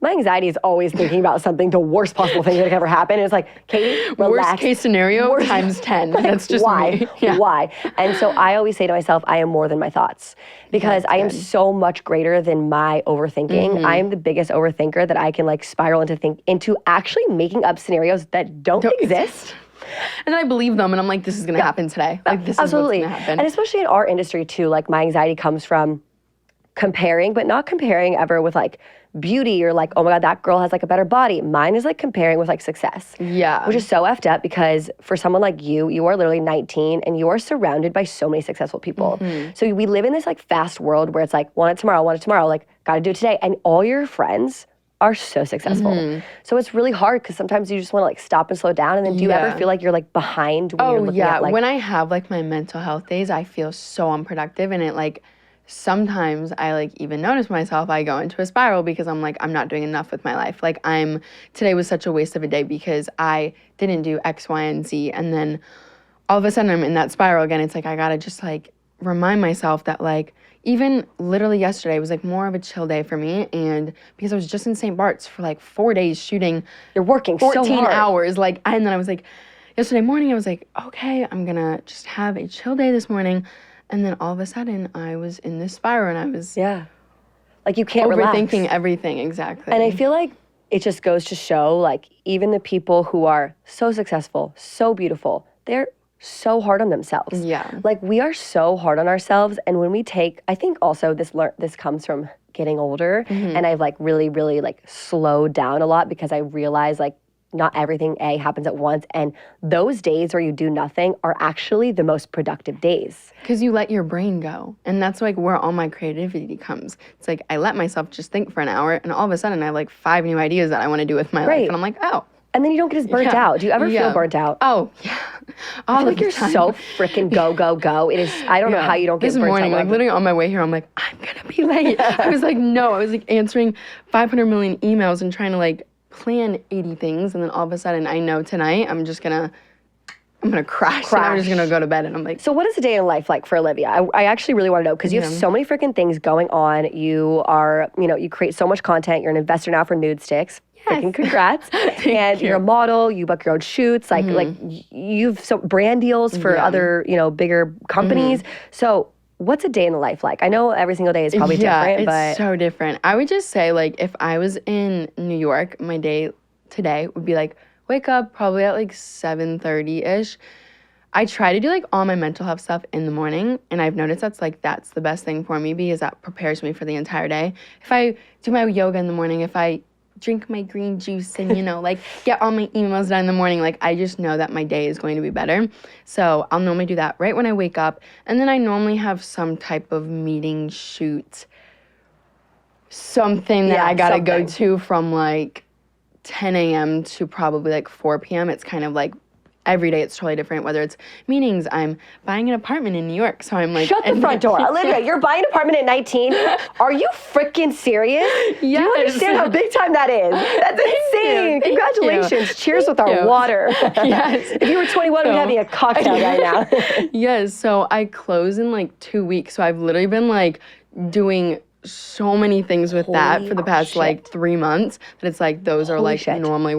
my anxiety is always thinking about something, the worst possible thing that could ever happen. And it's like, Katie, relax. Worst case scenario times 10. Like, that's just why? me. Yeah. Why? And so I always say to myself, I am more than my thoughts. Because I am so much greater than my overthinking. I am the biggest overthinker that I can, like, spiral into actually making up scenarios that don't exist. And I believe them, and I'm like, this is gonna happen today. Like, this is what's gonna happen. And especially in our industry too, like my anxiety comes from comparing, but not comparing ever with like beauty or like, oh my God, that girl has like a better body. Mine is like comparing with like success. Yeah. Which is so effed up, because for someone like you are literally 19 and you are surrounded by so many successful people. So we live in this like fast world where it's like, want it tomorrow, like gotta do it today. And all your friends are so successful. So it's really hard, because sometimes you just want to like stop and slow down. And then do you ever feel like you're like behind when you're looking at like... When I have like my mental health days, I feel so unproductive, and it like sometimes I like even notice myself, I go into a spiral because I'm like, I'm not doing enough with my life. Like today was such a waste of a day because I didn't do X, Y, and Z. And then all of a sudden I'm in that spiral again. It's like, I gotta just like remind myself that like, even literally yesterday was like more of a chill day for me, and because I was just in St. Bart's for like 4 days shooting. You're working 14 so hard. hours. Like, and then I was like, yesterday morning I was like, okay, I'm gonna just have a chill day this morning. And then all of a sudden I was in this spiral and I was like you can't overthinking relax. Everything. Exactly. And I feel like it just goes to show, like, even the people who are so successful, so beautiful, they're so hard on themselves. Yeah. Like, we are so hard on ourselves. And when we take, I think also this comes from getting older. And I've like really, really like slowed down a lot, because I realize like not everything happens at once. And those days where you do nothing are actually the most productive days. Because you let your brain go. And that's like where all my creativity comes. It's like I let myself just think for an hour, and all of a sudden I have like 5 new ideas that I want to do with my life. And I'm like, oh. And then you don't get as burnt out. Do you ever feel burnt out? Oh, yeah. I feel like you're so freaking go. It is, I don't know how you don't get burnt out. This morning, like literally on my way here, I'm like, I'm gonna be late. I was like, no. I was like answering 500 million emails and trying to like plan 80 things. And then all of a sudden, I know tonight I'm gonna crash. And I'm just gonna go to bed. And I'm like, so what is a day in life like for Olivia? I actually really want to know, because you have so many freaking things going on. You are, you create so much content. You're an investor now for Nude Sticks. Freaking congrats. And you're a model, you book your own shoots, like you've brand deals for other, bigger companies. So what's a day in the life like? I know every single day is probably different, but it's so different. I would just say, like, if I was in New York, my day today would be like, wake up probably at like 7:30-ish. I try to do like all my mental health stuff in the morning, and I've noticed that's the best thing for me because that prepares me for the entire day. If I do my yoga in the morning, if I drink my green juice and, like get all my emails done in the morning, like I just know that my day is going to be better. So I'll normally do that right when I wake up. And then I normally have some type of meeting, shoot, something that I gotta go to from like 10 a.m. to probably like 4 p.m. It's kind of like every day it's totally different, whether it's meetings. I'm buying an apartment in New York, so I'm like... Shut the front door. Olivia, you're buying an apartment at 19? Are you freaking serious? Yes. Do you understand how big time that is? That's insane. Congratulations. Cheers with our water. Yes. If you were 21, we'd have you a cocktail right now. Yes, so I close in like 2 weeks, so I've literally been like doing so many things with that for the past like 3 months that it's like those are like normally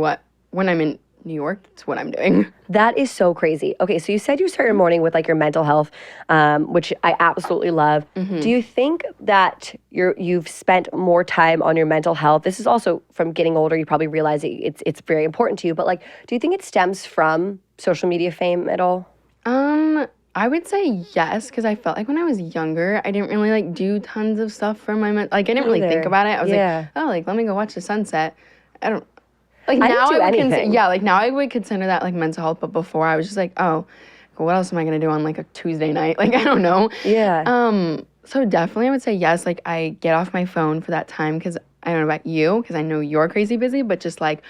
when I'm in New York, it's what I'm doing. That is so crazy. Okay, so you said you start your morning with like your mental health, which I absolutely love. Do you think that you've spent more time on your mental health? This is also from getting older. You probably realize it's very important to you. But like, do you think it stems from social media fame at all? I would say yes, because I felt like when I was younger, I didn't really like do tons of stuff for my like I didn't really think about it. I was like, oh, like let me go watch the sunset. I don't. Like now I would now I would consider that like mental health, but before I was just like, oh, what else am I gonna do on like a Tuesday night? Like I don't know. Yeah. So definitely I would say yes. Like I get off my phone for that time because I don't know about you, because I know you're crazy busy, but just like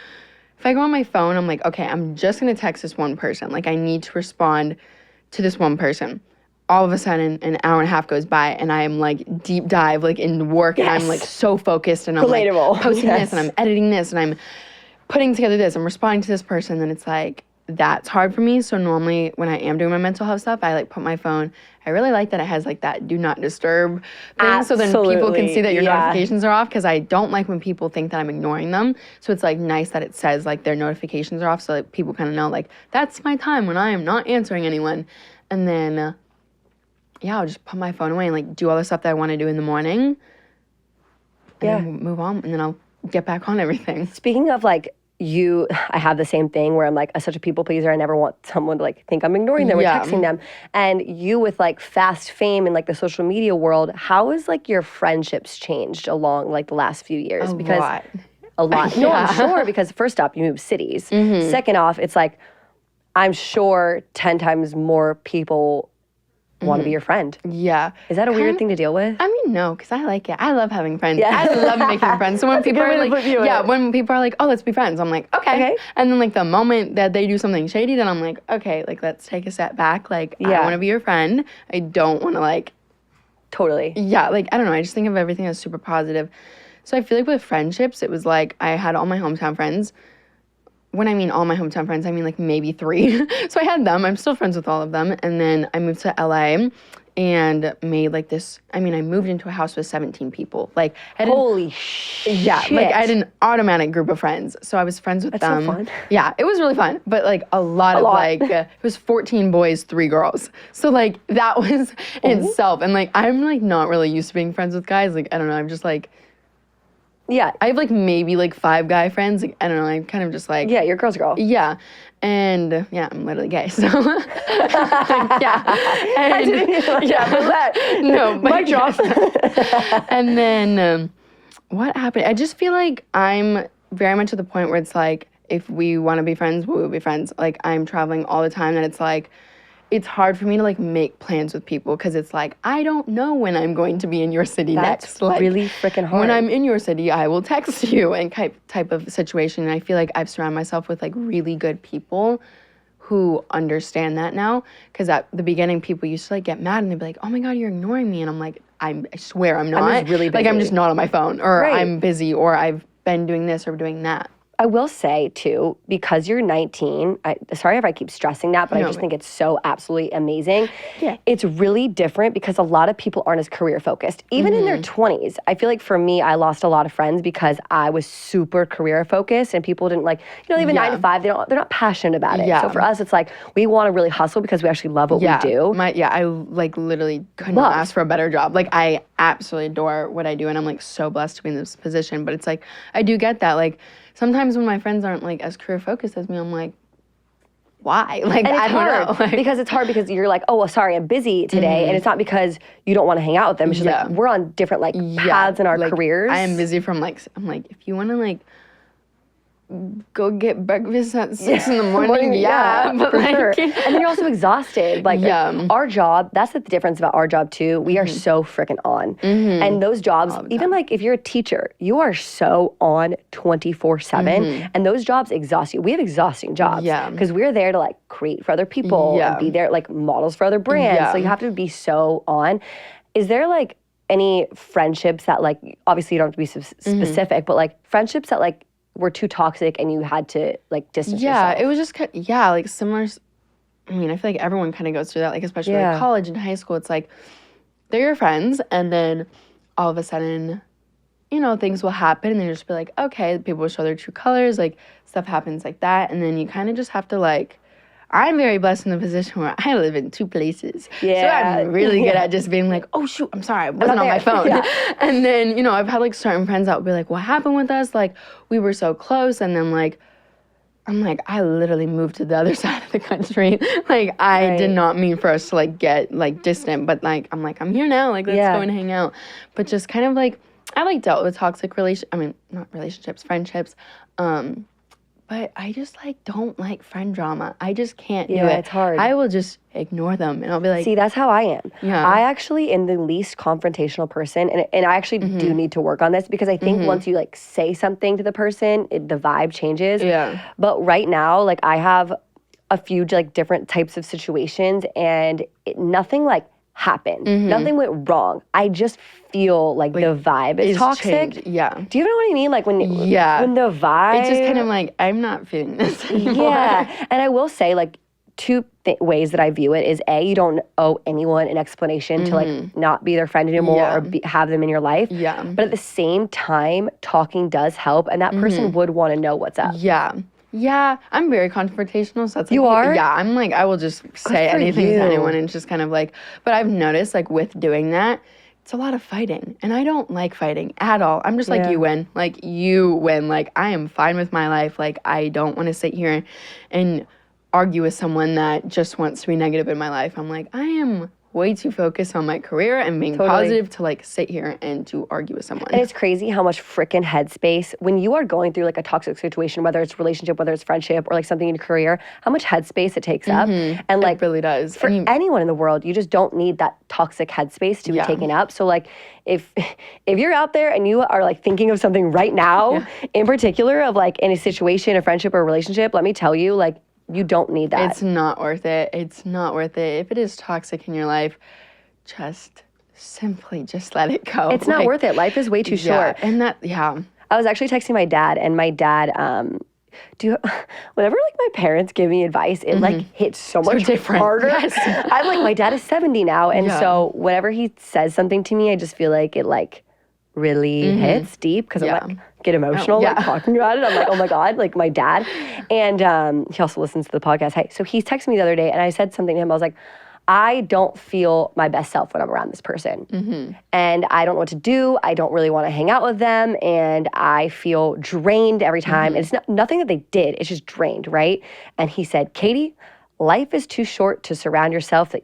if I go on my phone, I'm like, okay, I'm just gonna text this one person. Like I need to respond to this one person. All of a sudden, an hour and a half goes by, and I am like deep dive like in work, and I'm like so focused, and I'm like posting this, and I'm editing this, and I'm putting together this, I'm responding to this person, and it's like, that's hard for me. So normally when I am doing my mental health stuff, I like put my phone, I really like that it has like that do not disturb thing. So then people can see that your notifications are off, because I don't like when people think that I'm ignoring them. So it's like nice that it says like their notifications are off, so that people kind of know like, that's my time when I am not answering anyone. And then, I'll just put my phone away and like do all the stuff that I want to do in the morning. And then move on, and then I'll get back on everything. Speaking of like, I have the same thing where I'm like such a people pleaser. I never want someone to like think I'm ignoring them or texting them. And you with like fast fame and like the social media world, how has like your friendships changed along like the last few years? A lot. No, I'm sure, because first off, you move cities. Second off, it's like, I'm sure 10 times more people want to be your friend. Yeah. Is that a weird thing to deal with? I mean, no, because I like it. I love having friends. Yeah. I love making friends. So when people are like, when people are like, oh, let's be friends, I'm like, okay. And then like the moment that they do something shady, then I'm like, okay, like let's take a step back. Like, I want to be your friend. I don't want to like. Totally. Yeah, like, I don't know. I just think of everything as super positive. So I feel like with friendships, it was like I had all my hometown friends. When I mean all my hometown friends, I mean like maybe 3. So I had them. I'm still friends with all of them. And then I moved to LA and made like this, I moved into a house with 17 people. Like, holy shit. Yeah, like I had an automatic group of friends. So I was friends with them. That's so fun. Yeah, it was really fun. But like a lot. Like, it was 14 boys, 3 girls. So like that was itself. And like, I'm like not really used to being friends with guys. Like, I don't know, I'm just like, I have like maybe like 5 guy friends. Like, I don't know. I'm kind of just like, you're a girl's girl. Yeah, and I'm literally gay. So and, I didn't even mic drop. And then what happened? I just feel like I'm very much at the point where it's like, if we want to be friends, we will be friends. Like I'm traveling all the time, and it's like, it's hard for me to like make plans with people, because it's like, I don't know when I'm going to be in your city next. Like, really freaking hard. When I'm in your city, I will text you, and type of situation. And I feel like I've surrounded myself with like really good people who understand that now. Because at the beginning, people used to like get mad and they'd be like, oh my God, you're ignoring me. And I'm like, I swear I'm not. I'm just really busy. Like I'm just not on my phone, or I'm busy, or I've been doing this or doing that. I will say, too, because you're 19, sorry if I keep stressing that, but I just think it's so absolutely amazing. Yeah. It's really different because a lot of people aren't as career focused. Even in their 20s, I feel like for me, I lost a lot of friends because I was super career focused, and people didn't like, even 9 to 5, they're not passionate about it. So for us, it's like, we want to really hustle because we actually love what we do. I like literally could not ask for a better job. Like I absolutely adore what I do, and I'm like so blessed to be in this position. But it's like, I do get that. Like, sometimes when my friends aren't like as career focused as me, I'm like, why? Like, And it's I don't hard know. Like, because it's hard because you're like, oh, well, sorry, I'm busy today. And it's not because you don't want to hang out with them. It's just like, we're on different like paths in our like, careers. I am busy from like, I'm like, if you want to like go get breakfast at 6 in the morning, but for like, sure. And then you're also exhausted. Like our job, that's the difference about our job too. We are so freaking on. And those jobs, even like if you're a teacher, you are so on 24/7. And those jobs exhaust you. We have exhausting jobs because we're there to like create for other people and be there like models for other brands. So you have to be so on. Is there like any friendships that like, obviously you don't have to be specific, but like friendships that like were too toxic and you had to like distance yourself? It was just like similar. I mean, I feel like everyone kind of goes through that, like especially like college and high school. It's like they're your friends, and then all of a sudden, you know, things will happen, and then you just be like, okay, people will show their true colors, like stuff happens like that, and then you kind of just have to like. I'm very blessed in the position where I live in 2 places. So I'm really good at just being like, oh shoot, I'm sorry, I wasn't on my phone. And then, you know, I've had like certain friends that would be like, what happened with us? Like, we were so close. And then like, I'm like, I literally moved to the other side of the country. Like, I did not mean for us to like get like distant, but like, I'm like, I'm here now. Like, let's go and hang out. But just kind of like, I like dealt with toxic friendships. But I just like don't like friend drama. I just can't do it. It's hard. I will just ignore them and I'll be like, see, that's how I am. Yeah. I actually am the least confrontational person, and I actually do need to work on this because I think once you like say something to the person, the vibe changes. Yeah. But right now, like I have a few like different types of situations, and nothing like happened. Nothing went wrong. I just feel like the vibe is toxic. Changed. Yeah. Do you know what I mean? Like when the vibe. It's just kind of like, I'm not feeling this anymore. Yeah. And I will say like 2 ways that I view it is A, you don't owe anyone an explanation to like not be their friend anymore or have them in your life. Yeah. But at the same time, talking does help, and that person would want to know what's up. Yeah, I'm very confrontational, so that's like, you are? Yeah, I'm like, I will just say anything to anyone, and it's just kind of like, but I've noticed like with doing that, it's a lot of fighting, and I don't like fighting at all. I'm just like, you win. Like, you win. Like, I am fine with my life. Like, I don't want to sit here and argue with someone that just wants to be negative in my life. I'm like, I am way too focused on my career and being positive to like sit here and to argue with someone. And it's crazy how much freaking headspace, when you are going through like a toxic situation, whether it's relationship, whether it's friendship, or like something in your career, how much headspace it takes up. And like, it really does. For anyone in the world, you just don't need that toxic headspace to be taken up. So like, if you're out there and you are like thinking of something right now, in particular of like in a situation, a friendship or a relationship, let me tell you, like, you don't need that. It's not worth it. It's not worth it. If it is toxic in your life, just simply just let it go. It's not worth it. Life is way too short. And that, I was actually texting my dad, and my dad, whenever like my parents give me advice, it like hits so much harder. I'm like, my dad is 70 now, and so whenever he says something to me, I just feel like it like really hits deep because I'm like, get emotional like talking about it. I'm like, oh my God, like my dad. And he also listens to the podcast. Hey, so he texted me the other day, and I said something to him. I was like, I don't feel my best self when I'm around this person. And I don't know what to do. I don't really want to hang out with them. And I feel drained every time. And it's nothing that they did. It's just drained, right? And he said, Katie, life is too short to surround yourself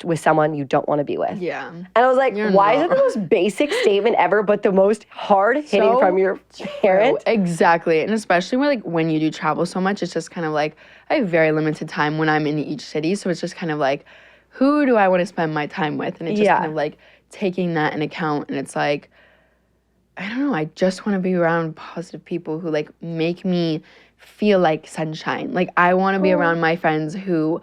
with someone you don't want to be with. Yeah. And I was like, why is it the most basic statement ever, but the most hard-hitting from your parent? Exactly. And especially when you do travel so much, it's just kind of like, I have very limited time when I'm in each city. So it's just kind of like, who do I want to spend my time with? And it's just kind of like taking that in account. And it's like, I don't know, I just want to be around positive people who like make me feel like sunshine. Like, I want to be around my friends who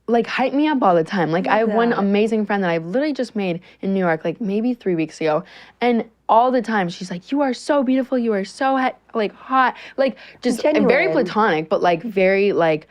like hype me up all the time. Like, I have one amazing friend that I've literally just made in New York like maybe 3 weeks ago, and all the time she's like, you are so beautiful, you are so like hot, like just very platonic, but like very like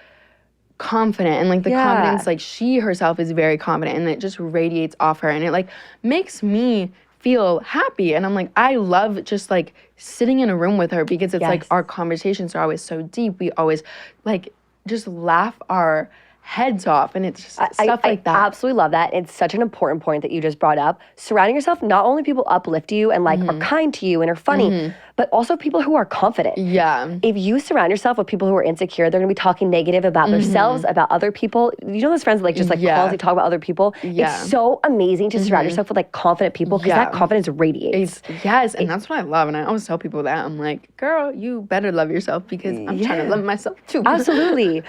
confident, and like the confidence, like she herself is very confident, and it just radiates off her, and it like makes me feel happy. And I'm like, I love just like sitting in a room with her because it's like our conversations are always so deep. We always like just laugh our heads off, and it's just stuff like that. I absolutely love that. It's such an important point that you just brought up. Surrounding yourself, not only people uplift you and like are kind to you and are funny, but also people who are confident. Yeah. If you surround yourself with people who are insecure, they're gonna be talking negative about themselves, about other people. You know those friends that like just like constantly talk about other people? Yeah. It's so amazing to surround yourself with like confident people because that confidence radiates. Yes, and that's what I love. And I always tell people that. I'm like, girl, you better love yourself because I'm trying to love myself too. Absolutely.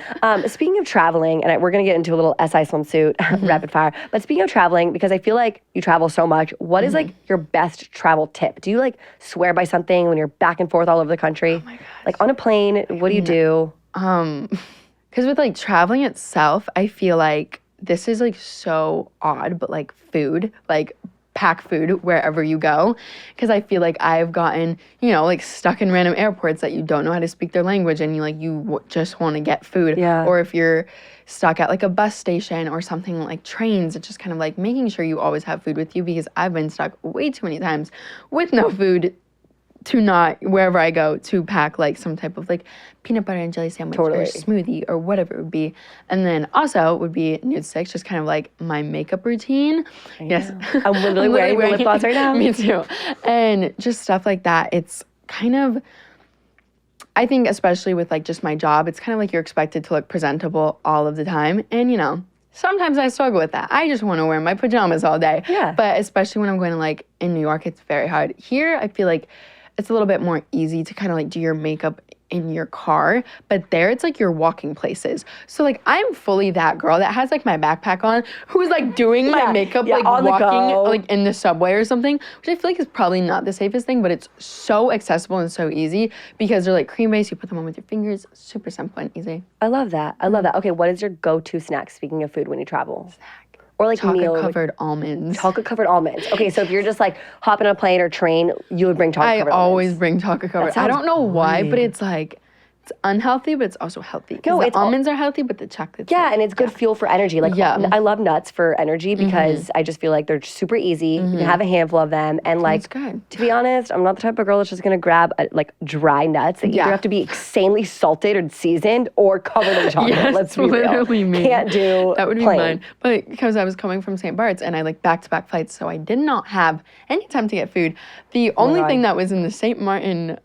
Speaking of traveling, and we're going to get into a little SI swimsuit rapid fire, but speaking of traveling, because I feel like you travel so much, what is like your best travel tip? Do you like swear by something when you're back and forth all over the country? Oh my gosh. Like on a plane, what do you do? Because with like traveling itself, I feel like this is like so odd, but like food, like pack food wherever you go, because I feel like I've gotten, you know, like stuck in random airports that you don't know how to speak their language and you just want to get food. Or if you're stuck at like a bus station or something like trains, it's just kind of like making sure you always have food with you, because I've been stuck way too many times with no food to not, wherever I go, to pack like some type of like peanut butter and jelly sandwich or smoothie or whatever it would be. And then also would be nude sticks, just kind of like my makeup routine. Yes. I'm literally wearing lip gloss right now. Me too. And just stuff like that. It's kind of, I think especially with like just my job, it's kind of like you're expected to look presentable all of the time. And you know, sometimes I struggle with that. I just want to wear my pajamas all day. Yeah. But especially when I'm going to like in New York, it's very hard. Here, I feel like it's a little bit more easy to kind of like do your makeup in your car, but there it's like you're walking places. So like I'm fully that girl that has like my backpack on, who's like doing my makeup like walking like in the subway or something, which I feel like is probably not the safest thing, but it's so accessible and so easy because they're like cream based. You put them on with your fingers, super simple and easy. I love that. I love that. Okay, what is your go-to snack, speaking of food, when you travel? Or like chocolate-covered almonds. Chocolate-covered almonds. Okay, so if you're just like hopping on a plane or train, you would bring chocolate-covered almonds. I always bring chocolate-covered. I don't know why, but it's like, it's unhealthy, but it's also healthy. No, the almonds are healthy, but the chocolate's and it's good fuel for energy. Like, I love nuts for energy because I just feel like they're super easy. You can have a handful of them. And like, to be honest, I'm not the type of girl that's just gonna grab like dry nuts. They either have to be insanely salted or seasoned or covered in chocolate. Yes, let's be literally real. Can't do that would be plain. mine. But because I was coming from St. Bart's and I like back-to-back flights, so I did not have any time to get food. The only thing that was in the St. Martin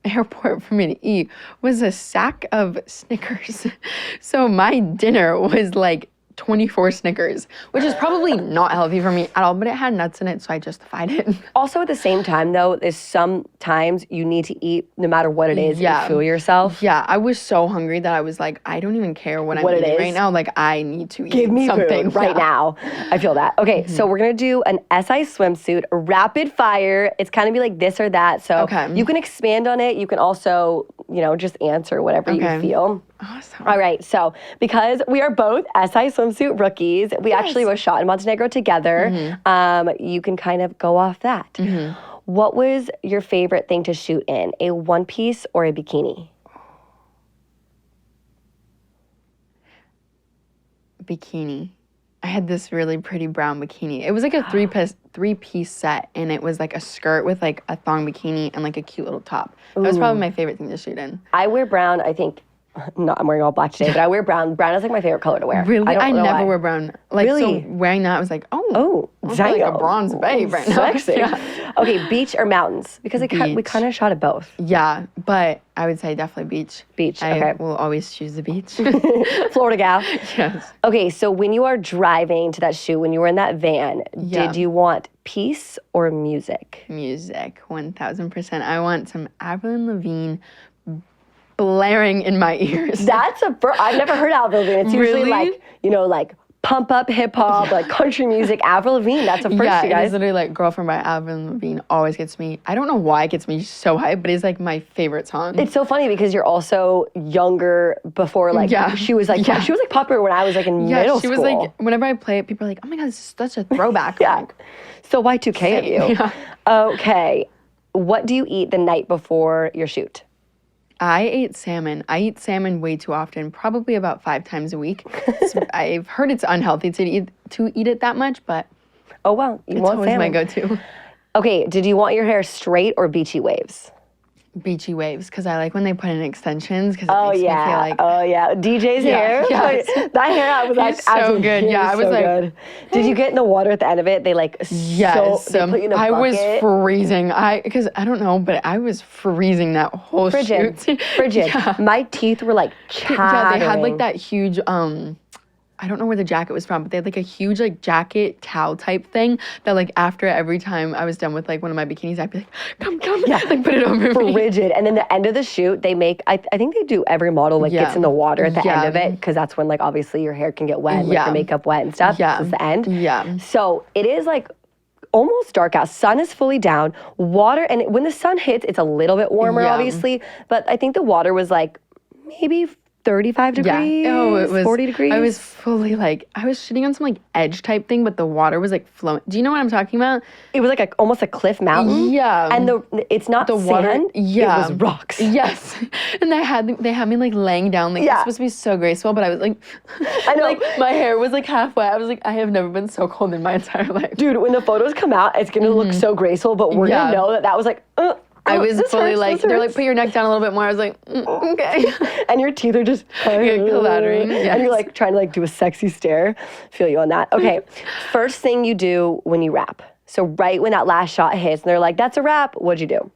airport for me to eat was a sack of Snickers. So my dinner was like 24 Snickers, which is probably not healthy for me at all, but it had nuts in it, so I justified it. Also at the same time though, there's sometimes you need to eat no matter what it is to fuel yourself. Yeah, I was so hungry that I was like, I don't even care what I'm eating right now. Like I need to Give me something food right now. I feel that. Okay, so we're gonna do an SI swimsuit, rapid fire. It's kind of be like this or that. So you can expand on it. You can also, you know, just answer whatever you feel. Awesome. All right, so because we are both SI swimsuit rookies, we actually were shot in Montenegro together. You can kind of go off that. What was your favorite thing to shoot in, a one piece or a bikini? Bikini. I had this really pretty brown bikini. It was like a three-piece set, and it was like a skirt with like a thong bikini and like a cute little top. That was probably my favorite thing to shoot in. I wear brown, I think. No, I'm wearing all black today, but I wear brown. Brown is like my favorite color to wear. Really? I never why. wear brown. Like, so wearing that, I was like, I'm like a bronze babe right now. Sexy. Okay, beach or mountains? Because we kind of shot at both. Yeah, but I would say definitely beach. Beach, I will always choose the beach. Florida gal. Yes. Okay, so when you are driving to that shoot, when you were in that van, did you want peace or music? Music, 1000%. I want some Avril Lavigne blaring in my ears. That's I've never heard Avril Lavigne. It's usually like, you know, like pump up hip hop, like country music. Avril Lavigne, that's a first, you guys. It's literally like Girlfriend by Avril Lavigne always gets me. I don't know why it gets me so hyped, but it's like my favorite song. It's so funny because you're also younger before, like she was like she was like popular when I was like in middle school. She was like, whenever I play it, people are like, oh my God, this is such a throwback. So Y2K of you. Yeah. Okay. What do you eat the night before your shoot? I ate salmon. I eat salmon way too often, probably about 5 times a week. I've heard it's unhealthy to eat it that much, but it's always my go-to. Okay, did you want your hair straight or beachy waves? beachy waves because I like when they put in extensions because it makes me feel like DJ's hair. Yes. That hair was like so good. Yeah, I was like, good. Did you get in the water at the end of it? They like they put you in a I was bucket. freezing. Because I don't know, but I was freezing that whole shoot. Frigid. My teeth were like chattering. Yeah, they had like that huge I don't know where the jacket was from, but they had like a huge like jacket towel type thing that like after every time I was done with like one of my bikinis, I'd be like, come, like put it over me. Rigid. And then the end of the shoot, they make, I think they do every model like gets in the water at the end of it because that's when like obviously your hair can get wet, like your makeup wet and stuff. Yeah. This is the end. Yeah. So it is like almost dark out. Sun is fully down. Water, and when the sun hits, it's a little bit warmer obviously, but I think the water was like maybe 35 degrees, it was 40 degrees. I was fully like, I was shitting on some like edge type thing, but the water was like flowing. Do you know what I'm talking about? It was like almost a cliff mountain. Yeah. And it's not the water. Sand, it was rocks. Yes. And they had me like laying down, like it's supposed to be so graceful, but I was like, I know. like my hair was like half wet. I was like, I have never been so cold in my entire life. Dude, when the photos come out, it's gonna look so graceful, but we're gonna know that was like, I was fully like, they're like, put your neck down a little bit more. I was like, okay. And your teeth are just clattering. Yes. And you're like trying to like do a sexy stare. Feel you on that. Okay. First thing you do when you wrap. So right when that last shot hits and they're like, that's a wrap, what'd you do?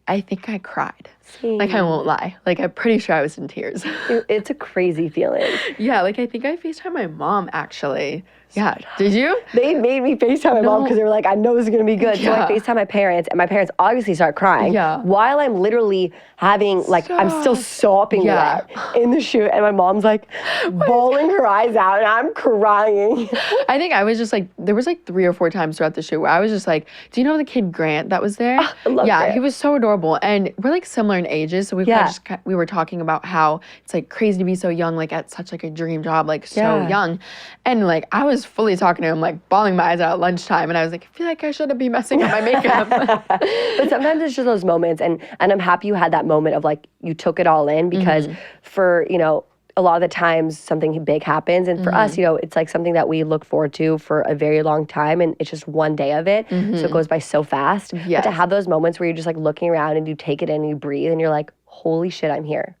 I think I cried. Like, I won't lie. Like, I'm pretty sure I was in tears. It's a crazy feeling. Yeah, like, I think I FaceTimed my mom, actually. Yeah. Did you? They made me FaceTime my mom because they were like, I know this is going to be good. So I FaceTime my parents, and my parents obviously start crying. Yeah. While I'm literally having, like, I'm still sopping wet in the shoot, and my mom's like bawling her eyes out, and I'm crying. I think I was just like, there was like 3 or 4 times throughout the shoot where I was just like, do you know the kid Grant that was there? I love Grant. He was so adorable. And we're like similar in ages. So we were talking about how it's like crazy to be so young, like at such like a dream job, like so young. And like, I was fully talking to him, like bawling my eyes out at lunchtime. And I was like, I feel like I shouldn't be messing up my makeup. But sometimes it's just those moments. And I'm happy you had that moment of like, you took it all in because for, you know, a lot of the times something big happens. And for us, you know, it's like something that we look forward to for a very long time. And it's just one day of it. So it goes by so fast. But to have those moments where you're just like looking around and you take it in and you breathe and you're like, holy shit, I'm here.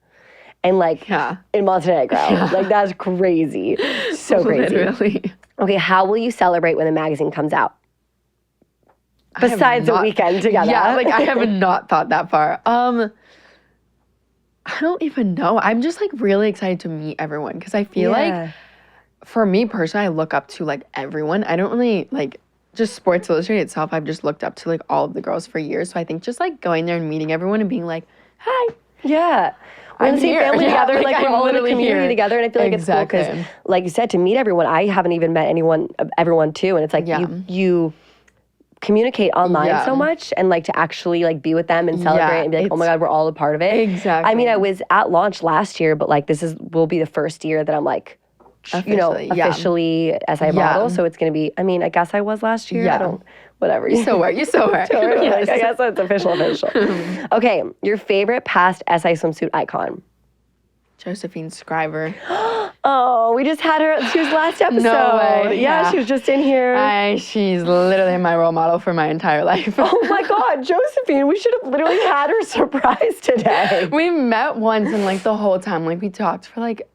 And like in Montenegro, like that's crazy. So crazy. Literally. Okay, how will you celebrate when the magazine comes out? Besides a weekend together. Yeah, like I have not thought that far. I don't even know. I'm just like really excited to meet everyone because I feel like for me personally, I look up to like everyone. I don't really like just Sports Illustrated itself. I've just looked up to like all of the girls for years. So I think just like going there and meeting everyone and being like, hi. Yeah. We're in the same family together, like we're all in a community together, and I feel like it's cool because, like you said, to meet everyone, I haven't even met everyone too, and it's like you communicate online so much, and like to actually like be with them and celebrate and be like, oh my god, we're all a part of it. Exactly. I mean, I was at launch last year, but like will be the first year that I'm like, officially SI model, so it's gonna be. I mean, I guess I was last year. I don't. Whatever. You still were. Yes. Like, I guess that's official. Okay, your favorite past SI swimsuit icon? Josephine Scriver. Oh, we just had her. She was last episode. No way. Yeah, she was just in here. She's literally my role model for my entire life. Oh my God, Josephine, we should have literally had her surprise today. We met once and like the whole time, like we talked for like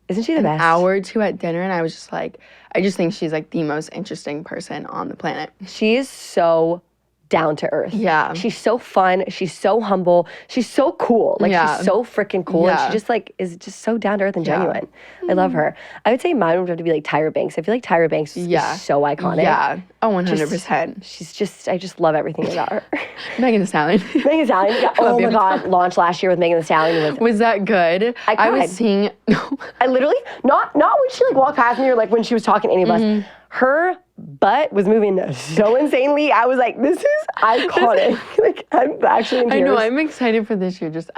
isn't she the best? An hour or two at dinner, and I was just like, I just think she's like the most interesting person on the planet. She is so down to earth. Yeah. She's so fun. She's so humble. She's so cool. Like she's so freaking cool. And she just like is just so down to earth and genuine. I love her. I would say mine would have to be like Tyra Banks. I feel like Tyra Banks is so iconic. Yeah. Oh, 100%. She's just, I just love everything about her. Megan Thee Stallion. Megan Thee Stallion. Yeah. Oh my God. Launched last year with Megan Thee Stallion. Was that good? I was seeing. I literally, not when she like walked past me or like when she was talking to any of us. Her butt was moving so insanely. I was like, this is iconic. Like, I'm actually in tears. I know, I'm excited for this year. Just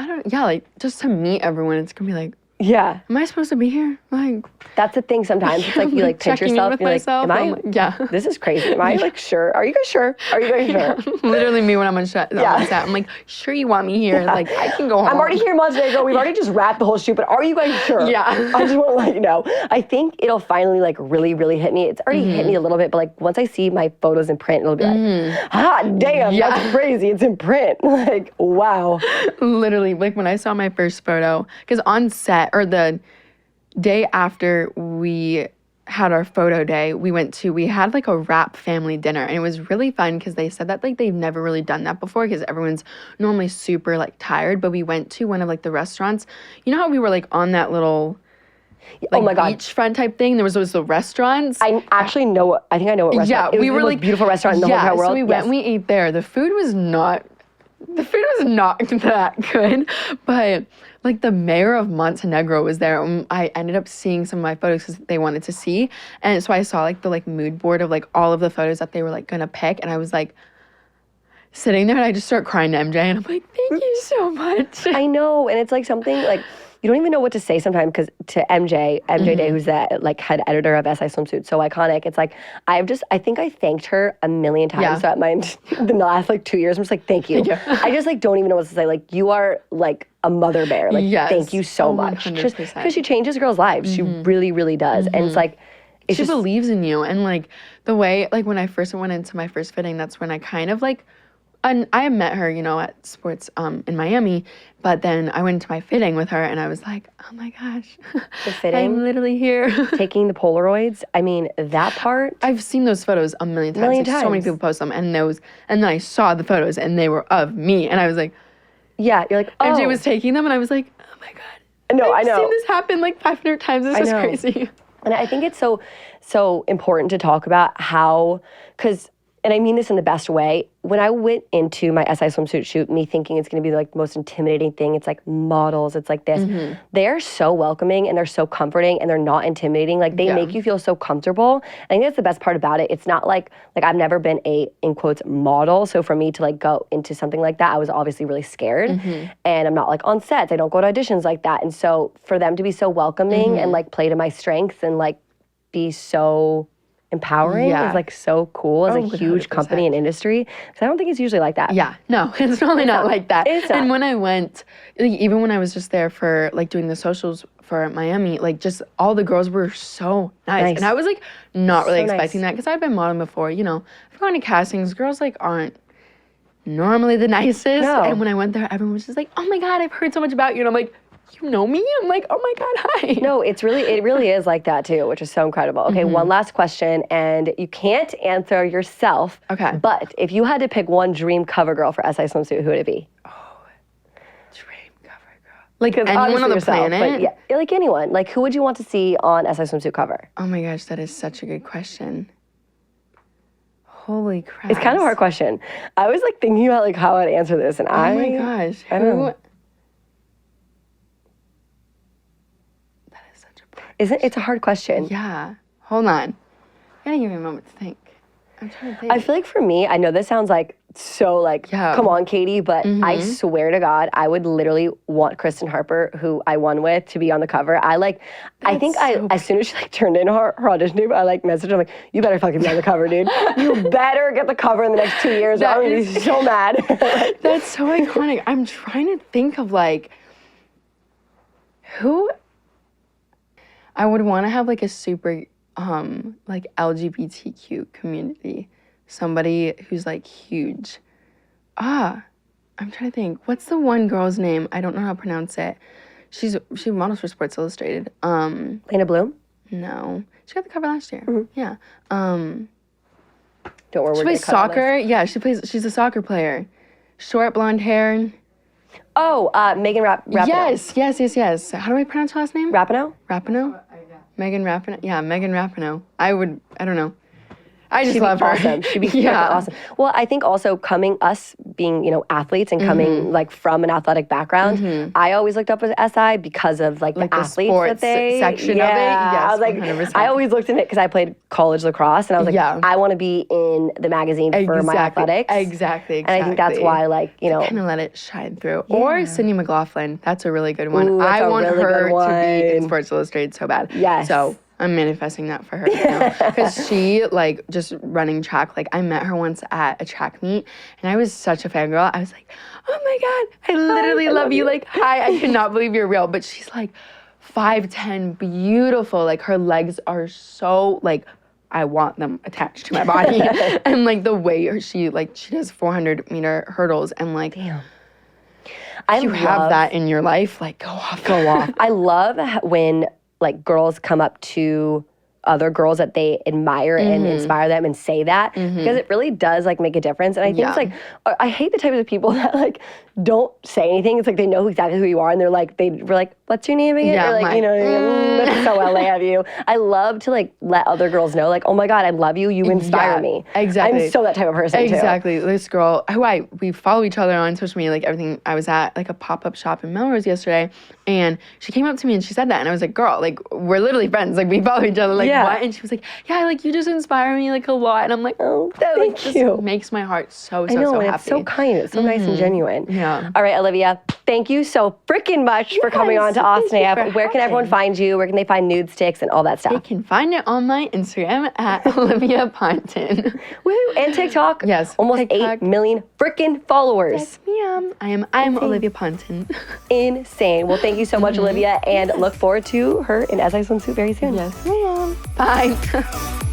to meet everyone. It's gonna be like, Yeah. am I supposed to be here? Like, That's the thing sometimes. It's like you like pinch checking in yourself with and you're myself. like, I'm like, yeah. this is crazy. Am I like sure? Are you guys sure? Are you guys sure? Literally me when I'm on set. I'm like, sure you want me here? Like, I can go home. I'm already here in Montenegro. We've already just wrapped the whole shoot, but are you guys sure? Yeah. I just want to let you know. I think it'll finally like really, really hit me. It's already hit me a little bit, but like once I see my photos in print, it'll be like, damn, that's crazy. It's in print. Like, wow. Literally, like when I saw my first photo, because on set, or the day after we had our photo day, we had like a wrap family dinner, and it was really fun because they said that like they've never really done that before because everyone's normally super like tired, but we went to one of like the restaurants. You know how we were like on that little like, oh my God, beachfront type thing? There was the restaurants. I actually know, I think I know what restaurant. Yeah, it was we were the most like beautiful restaurant in the whole entire world. So we went and we ate there. The food was not that good, but like the mayor of Montenegro was there. I ended up seeing some of my photos because they wanted to see, and so I saw like the like mood board of like all of the photos that they were like gonna pick, and I was like sitting there and I just start crying to MJ, and I'm like, thank you so much. I know, and it's like something like you don't even know what to say sometimes because to MJ Day, who's the like head editor of SI Swimsuit, so iconic. It's like I think I thanked her a million times throughout the last like 2 years. I'm just like, thank you. I just like don't even know what to say. Like you are like a mother bear. Like thank you so much. Because she changes girls' lives. She really, really does. And it's like she believes in you, and like the way like when I first went into my first fitting, that's when I kind of like. And I met her, you know, at sports in Miami, but then I went to my fitting with her, and I was like, oh my gosh, the fitting, I'm literally here. Taking the Polaroids. I mean, that part. I've seen those photos a million times. So many people post them, and then I saw the photos, and they were of me, and I was like, yeah, you're like, oh. MJ was taking them, and I was like, oh my God. No, I know. I've seen this happen like 500 times. This is crazy. And I think it's so important to talk about how, because. And I mean this in the best way. When I went into my SI Swimsuit shoot, me thinking it's going to be like the most intimidating thing. It's like models. It's like this. They're so welcoming and they're so comforting and they're not intimidating. Like they make you feel so comfortable. I think that's the best part about it. It's not like I've never been a, in quotes, model. So for me to like go into something like that, I was obviously really scared. And I'm not like on sets. I don't go to auditions like that. And so for them to be so welcoming and like play to my strengths and like be so empowering is like so cool as a huge 100%. Company and industry, because I don't think it's usually like that. Yeah, no, it's really not like that. It's not. And when I went, like, even when I was just there for like doing the socials for Miami, like just all the girls were so nice. And I was like not really expecting that because I've been modeling before, you know. I've gone to castings, girls like aren't normally the nicest. No. And when I went there, everyone was just like, oh my God, I've heard so much about you. And I'm like, you know me? I'm like, oh my God, hi. No, it really is like that too, which is so incredible. Okay, one last question, and you can't answer yourself. Okay. But if you had to pick one dream cover girl for SI Swimsuit, who would it be? Oh, dream cover girl. Like anyone on the planet? Yeah, like anyone. Like who would you want to see on SI Swimsuit cover? Oh my gosh, that is such a good question. Holy crap. It's kind of a hard question. I was like thinking about like how I'd answer this, and oh my gosh. I don't know. It's a hard question. Yeah. Hold on. I gotta give you a moment to think. I'm trying to think. I feel like for me, I know this sounds like so like, come on, Katie, but I swear to God, I would literally want Kristen Harper, who I won with, to be on the cover. As soon as she like turned in her audition tape, I like messaged her, I'm like, you better fucking be on the cover, dude. You better get the cover in the next 2 years. I'm gonna be so mad. That's so iconic. I'm trying to think of like, who I would want to have like a super like LGBTQ community. Somebody who's like huge. I'm trying to think. What's the one girl's name? I don't know how to pronounce it. She models for Sports Illustrated. Lena Bloom? No. She got the cover last year. Yeah. Don't worry, she plays soccer. Yeah, she's a soccer player. Short blonde hair. Oh, Megan Rapinoe. Yes. How do I pronounce her last name? Rapinoe? Megan Rapinoe? Yeah, Megan Rapinoe. I don't know. I just love her. Awesome. She'd be freaking awesome. Well, I think also us being, you know, athletes and coming like from an athletic background, I always looked up as SI because of like the athletes sports that they section of it. Yes, I was like, 100%. I always looked in it because I played college lacrosse, and I was like, I want to be in the magazine for my athletics. Exactly. And I think that's why, like, you know, kind of let it shine through. Or Sydney McLaughlin. That's a really good one. Ooh, I want really her good to be in one. Sports Illustrated so bad. Yes. So I'm manifesting that for her because she like just running track. Like I met her once at a track meet, and I was such a fangirl. I was like, oh my god, I literally love you. Like hi, I cannot believe you're real. But she's like 5'10", beautiful. Like her legs are so like I want them attached to my body, and like the way she does 400-meter hurdles, and like damn. If you have that in your life, like go off. I love when like girls come up to other girls that they admire and inspire them and say that because it really does like make a difference. And I think it's like, I hate the types of people that like don't say anything. It's like they know exactly who you are and we're like, what's your name again? Yeah, or like, you know, that's so LA of you. I love to like let other girls know like, oh my God, I love you. You inspire me. Exactly. I'm so that type of person too. Exactly. This girl who we follow each other on social media, like everything. I was at like a pop-up shop in Melrose yesterday, and she came up to me and she said that, and I was like, girl, like we're literally friends. Like we follow each other. Like what? And she was like, yeah, like you just inspire me like a lot. And I'm like, oh, that thank you. just makes my heart so happy. It's so kind. It's so nice and genuine. Yeah. All right, Olivia, thank you so freaking much for coming on to Austin AF. Where can everyone find you? Where can they find nude sticks and all that stuff? They can find it on my Instagram at Olivia Ponton. Woo! And TikTok. Yes. Almost TikTok. 8 million freaking followers. Yes, ma'am. I'm Olivia Ponton. Insane. Well, thank you so much, Olivia, and look forward to her in SI Swimsuit very soon. Yes, ma'am. Bye.